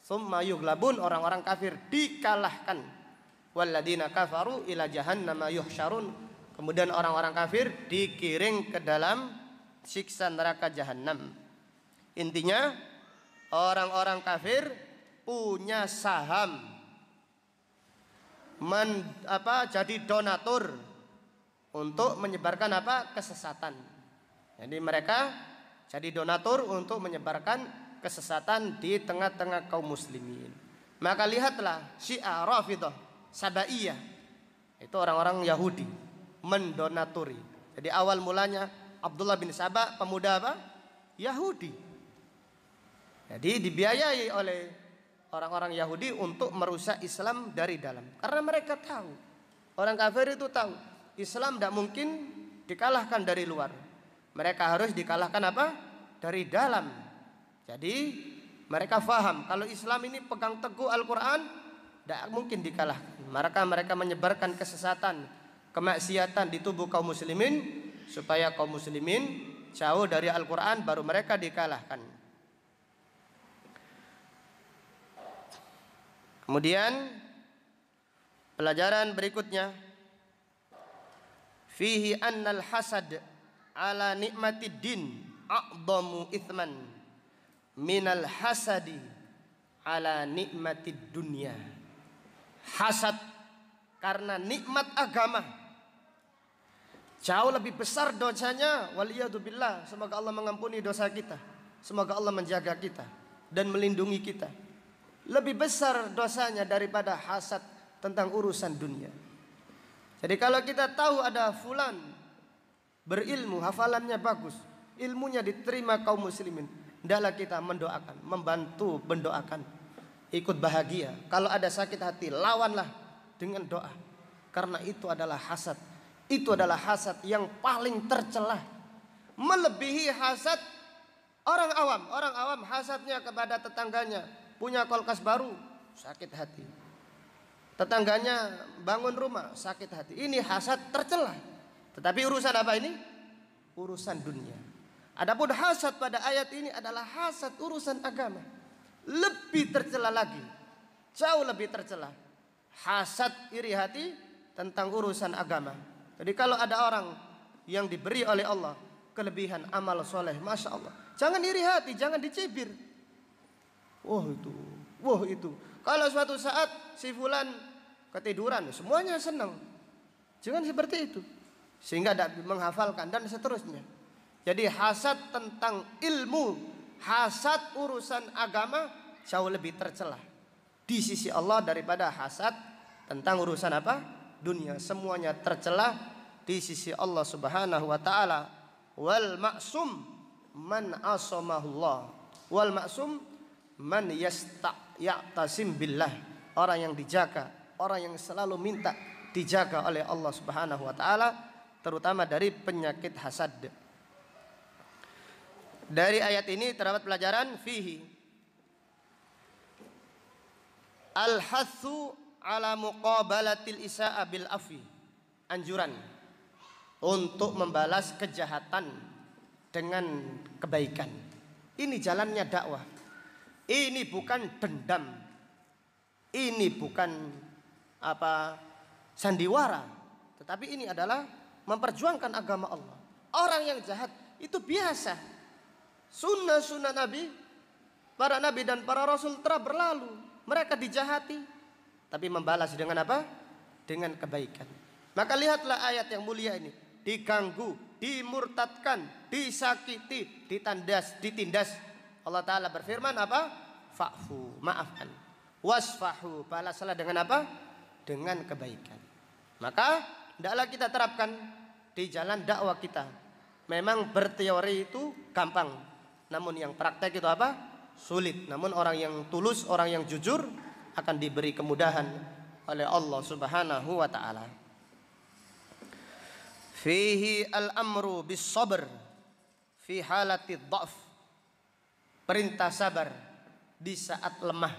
Tsumma yughlabun, orang-orang kafir dikalahkan. Walladzina kafaru ila jahannama yuhsyarun. Kemudian orang-orang kafir digiring ke dalam siksa neraka jahanam. Intinya orang-orang kafir punya saham, jadi donatur untuk menyebarkan kesesatan. Jadi mereka jadi donatur untuk menyebarkan kesesatan di tengah-tengah kaum muslimin. Maka lihatlah Syiah, Rafidhah, Sabaiyah, itu orang-orang Yahudi mendonaturi. Jadi awal mulanya Abdullah bin Saba, pemuda Yahudi. Jadi dibiayai oleh orang-orang Yahudi untuk merusak Islam dari dalam. Karena mereka tahu, orang kafir itu tahu, Islam tidak mungkin dikalahkan dari luar. Mereka harus dikalahkan dari dalam. Jadi mereka faham kalau Islam ini pegang teguh Al-Quran, tidak mungkin dikalahkan. Maka mereka menyebarkan kesesatan, kemaksiatan di tubuh kaum muslimin, supaya kaum muslimin jauh dari Al-Quran, baru mereka dikalahkan. Kemudian pelajaran berikutnya, fihi annal hasad ala nikmatid din a'dhamu ithman minal hasadi ala nikmatid dunya. Hasad karena nikmat agama jauh lebih besar dosanya, waliyadzubillah. Semoga Allah mengampuni dosa kita, semoga Allah menjaga kita dan melindungi kita. Lebih besar dosanya daripada hasad tentang urusan dunia. Jadi kalau kita tahu ada fulan berilmu, hafalannya bagus, ilmunya diterima kaum muslimin, hendaklah kita mendoakan, membantu mendoakan, ikut bahagia. Kalau ada sakit hati, lawanlah dengan doa. Karena itu adalah hasad. Itu adalah hasad yang paling tercela, melebihi hasad orang awam. Orang awam hasadnya kepada tetangganya, punya kulkas baru, sakit hati. Tetangganya bangun rumah, sakit hati. Ini hasad tercela. Tetapi urusan apa ini? Urusan dunia. Adapun hasad pada ayat ini adalah hasad urusan agama. Lebih tercela lagi, jauh lebih tercela. Hasad iri hati tentang urusan agama. Jadi kalau ada orang yang diberi oleh Allah kelebihan amal soleh, masya Allah, jangan iri hati, jangan dicibir. Wah itu. Kalau suatu saat si fulan ketiduran, semuanya senang. Jangan seperti itu, sehingga tidak menghafalkan dan seterusnya. Jadi hasad tentang ilmu, hasad urusan agama jauh lebih tercela di sisi Allah daripada hasad tentang urusan dunia. Semuanya tercela di sisi Allah Subhanahu wa taala. Wal ma'sum man asamahullah. Wal ma'sum man ya'tasim billah. Orang yang dijaga, orang yang selalu minta dijaga oleh Allah Subhanahu wa taala, terutama dari penyakit hasad. Dari ayat ini terdapat pelajaran fihi al-hathu ala muqabalatil isa'a bil afi. Anjuran untuk membalas kejahatan dengan kebaikan. Ini jalannya dakwah. Ini bukan dendam. Ini bukan sandiwara, tetapi ini adalah memperjuangkan agama Allah. Orang yang jahat itu biasa. Sunnah Nabi, para nabi dan para rasul telah berlalu. Mereka dijahati, tapi membalas dengan apa? Dengan kebaikan. Maka lihatlah ayat yang mulia ini. Diganggu, dimurtadkan, disakiti, ditindas. Allah Ta'ala berfirman apa? Fa'fu, maafkan. Wasfahu, balaslah dengan apa? Dengan kebaikan. Maka hendaklah kita terapkan di jalan dakwah kita. Memang berteori itu gampang, namun yang praktek itu apa? Sulit. Namun orang yang tulus, orang yang jujur akan diberi kemudahan oleh Allah Subhanahu wa taala. Fihi al-amru bis sabr fi halati dhaf. Perintah sabar di saat lemah.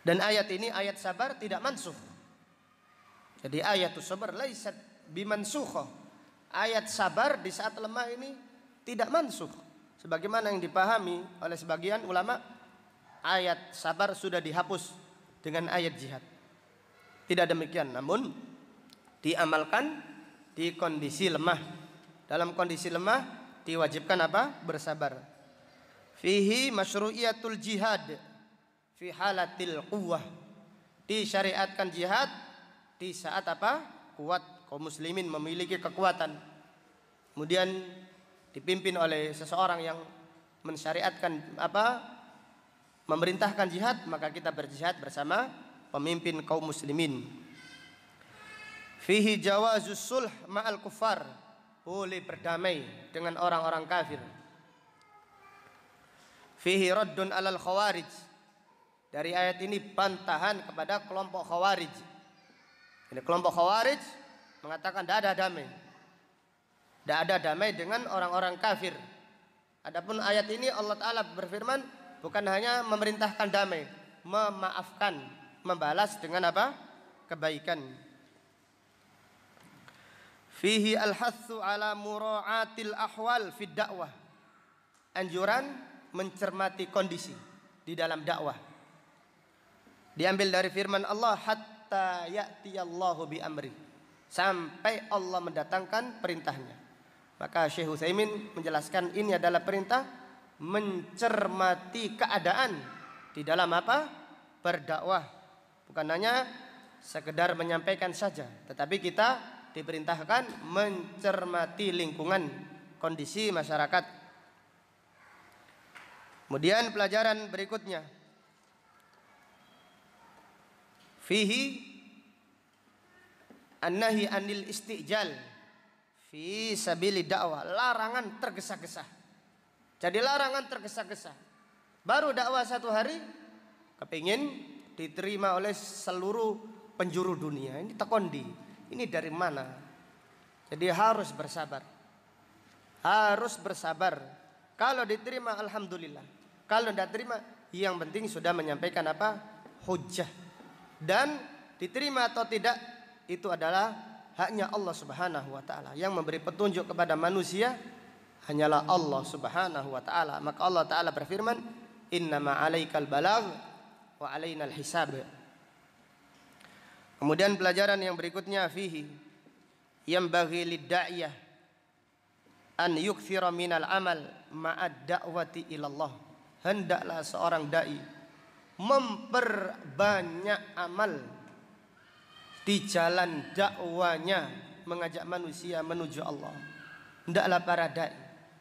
Dan ayat ini ayat sabar tidak mansukh. Jadi ayatus sabar laisat bimansukh. Ayat sabar di saat lemah ini tidak mansukh. Sebagaimana yang dipahami oleh sebagian ulama, ayat sabar sudah dihapus dengan ayat jihad. Tidak demikian, namun diamalkan di kondisi lemah. Dalam kondisi lemah diwajibkan apa? Bersabar. Fihi masyru'iyatul jihad fi halatil quwwah. Disyariatkan jihad di saat apa? Kuat, kaum muslimin memiliki kekuatan. Kemudian dipimpin oleh seseorang yang mensyariatkan apa? Memerintahkan jihad, maka kita berjihad bersama pemimpin kaum muslimin. Fihi jawazus sulh ma'al kuffar. Boleh berdamai dengan orang-orang kafir. Fihi raddun alal khawarij. Dari ayat ini bantahan kepada kelompok khawarij. Ini kelompok khawarij mengatakan tidak ada damai. Tidak ada damai dengan orang-orang kafir. Adapun ayat ini Allah Ta'ala berfirman bukan hanya memerintahkan damai, memaafkan, membalas dengan apa? Kebaikan. Fihi al-hathu ala mura'atil ahwal fid dakwah. Anjuran mencermati kondisi di dalam dakwah. Diambil dari firman Allah, hatta ya'tiyallahu bi amri, sampai Allah mendatangkan perintahnya. Maka Syekh Utsaimin menjelaskan ini adalah perintah mencermati keadaan di dalam apa? Berdakwah. Bukan hanya sekedar menyampaikan saja, tetapi kita diperintahkan mencermati lingkungan, kondisi masyarakat. Kemudian pelajaran berikutnya, fihi an-nahi anil istijal fi sabili dakwah. Larangan tergesa-gesa. Jadi larangan tergesa-gesa. Baru dakwah 1 hari kepingin diterima oleh seluruh penjuru dunia. Ini takondi. Ini dari mana? Jadi harus bersabar. Harus bersabar. Kalau diterima alhamdulillah. Kalau tidak terima, yang penting sudah menyampaikan apa? Hujjah. Dan diterima atau tidak itu adalah haknya Allah Subhanahu wa taala. Yang memberi petunjuk kepada manusia hanyalah Allah Subhanahu wa taala. Maka Allah Taala berfirman, "Innama 'alaikal balagh wa 'alainal hisab." Kemudian pelajaran yang berikutnya, fihi yambaghi lid-da'iyah an yukthira minal amal ma'ad da'wati ilallah. Hendaklah seorang dai memperbanyak amal di jalan dakwanya mengajak manusia menuju Allah. Hendaklah para dai,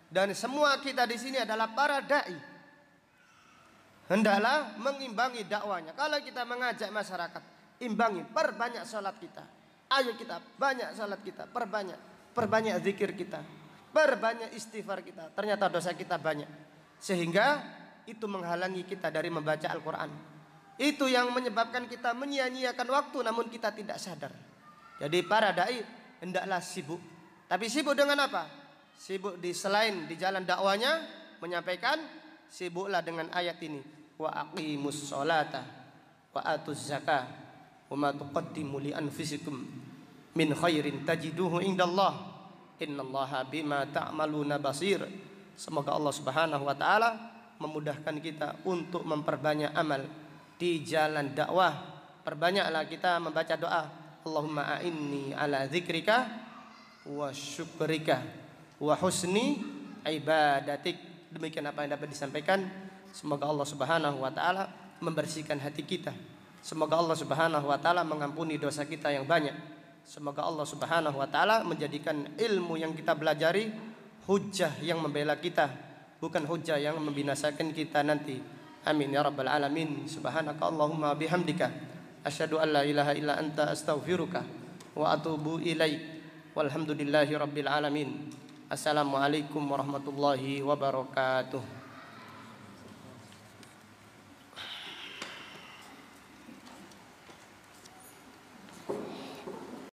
dan semua kita di sini adalah para dai. Hendaklah mengimbangi dakwanya. Kalau kita mengajak masyarakat, imbangi, perbanyak salat kita. Ayo kita banyak salat kita, perbanyak zikir kita, perbanyak istighfar kita. Ternyata dosa kita banyak, sehingga itu menghalangi kita dari membaca Al-Quran. Itu yang menyebabkan kita menyia-nyiakan waktu, namun kita tidak sadar. Jadi para dai hendaklah sibuk. Tapi sibuk dengan apa? Sibuk selain di jalan dakwanya menyampaikan, sibuklah dengan ayat ini. Wa aqimus sholata wa atuz zakah wa ma tuqaddimu li anfusikum min khairin tajiduhu indallah innallaha bima ta'maluna basir. Semoga Allah Subhanahu wa taala memudahkan kita untuk memperbanyak amal di jalan dakwah. Perbanyaklah kita membaca doa, Allahumma a'inni ala dzikrika wa syukrika wa husni ibadatik. Demikian apa yang dapat disampaikan. Semoga Allah Subhanahu wa taala membersihkan hati kita. Semoga Allah Subhanahu wa taala mengampuni dosa kita yang banyak. Semoga Allah Subhanahu wa taala menjadikan ilmu yang kita pelajari hujjah yang membela kita, bukan hujjah yang membinasakan kita nanti. Amin ya rabbal alamin. Subhanaka Allahumma bihamdika asyhadu an la ilaha illa anta astaghfiruka wa atubu ilaik. Walhamdulillahi rabbil alamin. Assalamualaikum warahmatullahi wabarakatuh.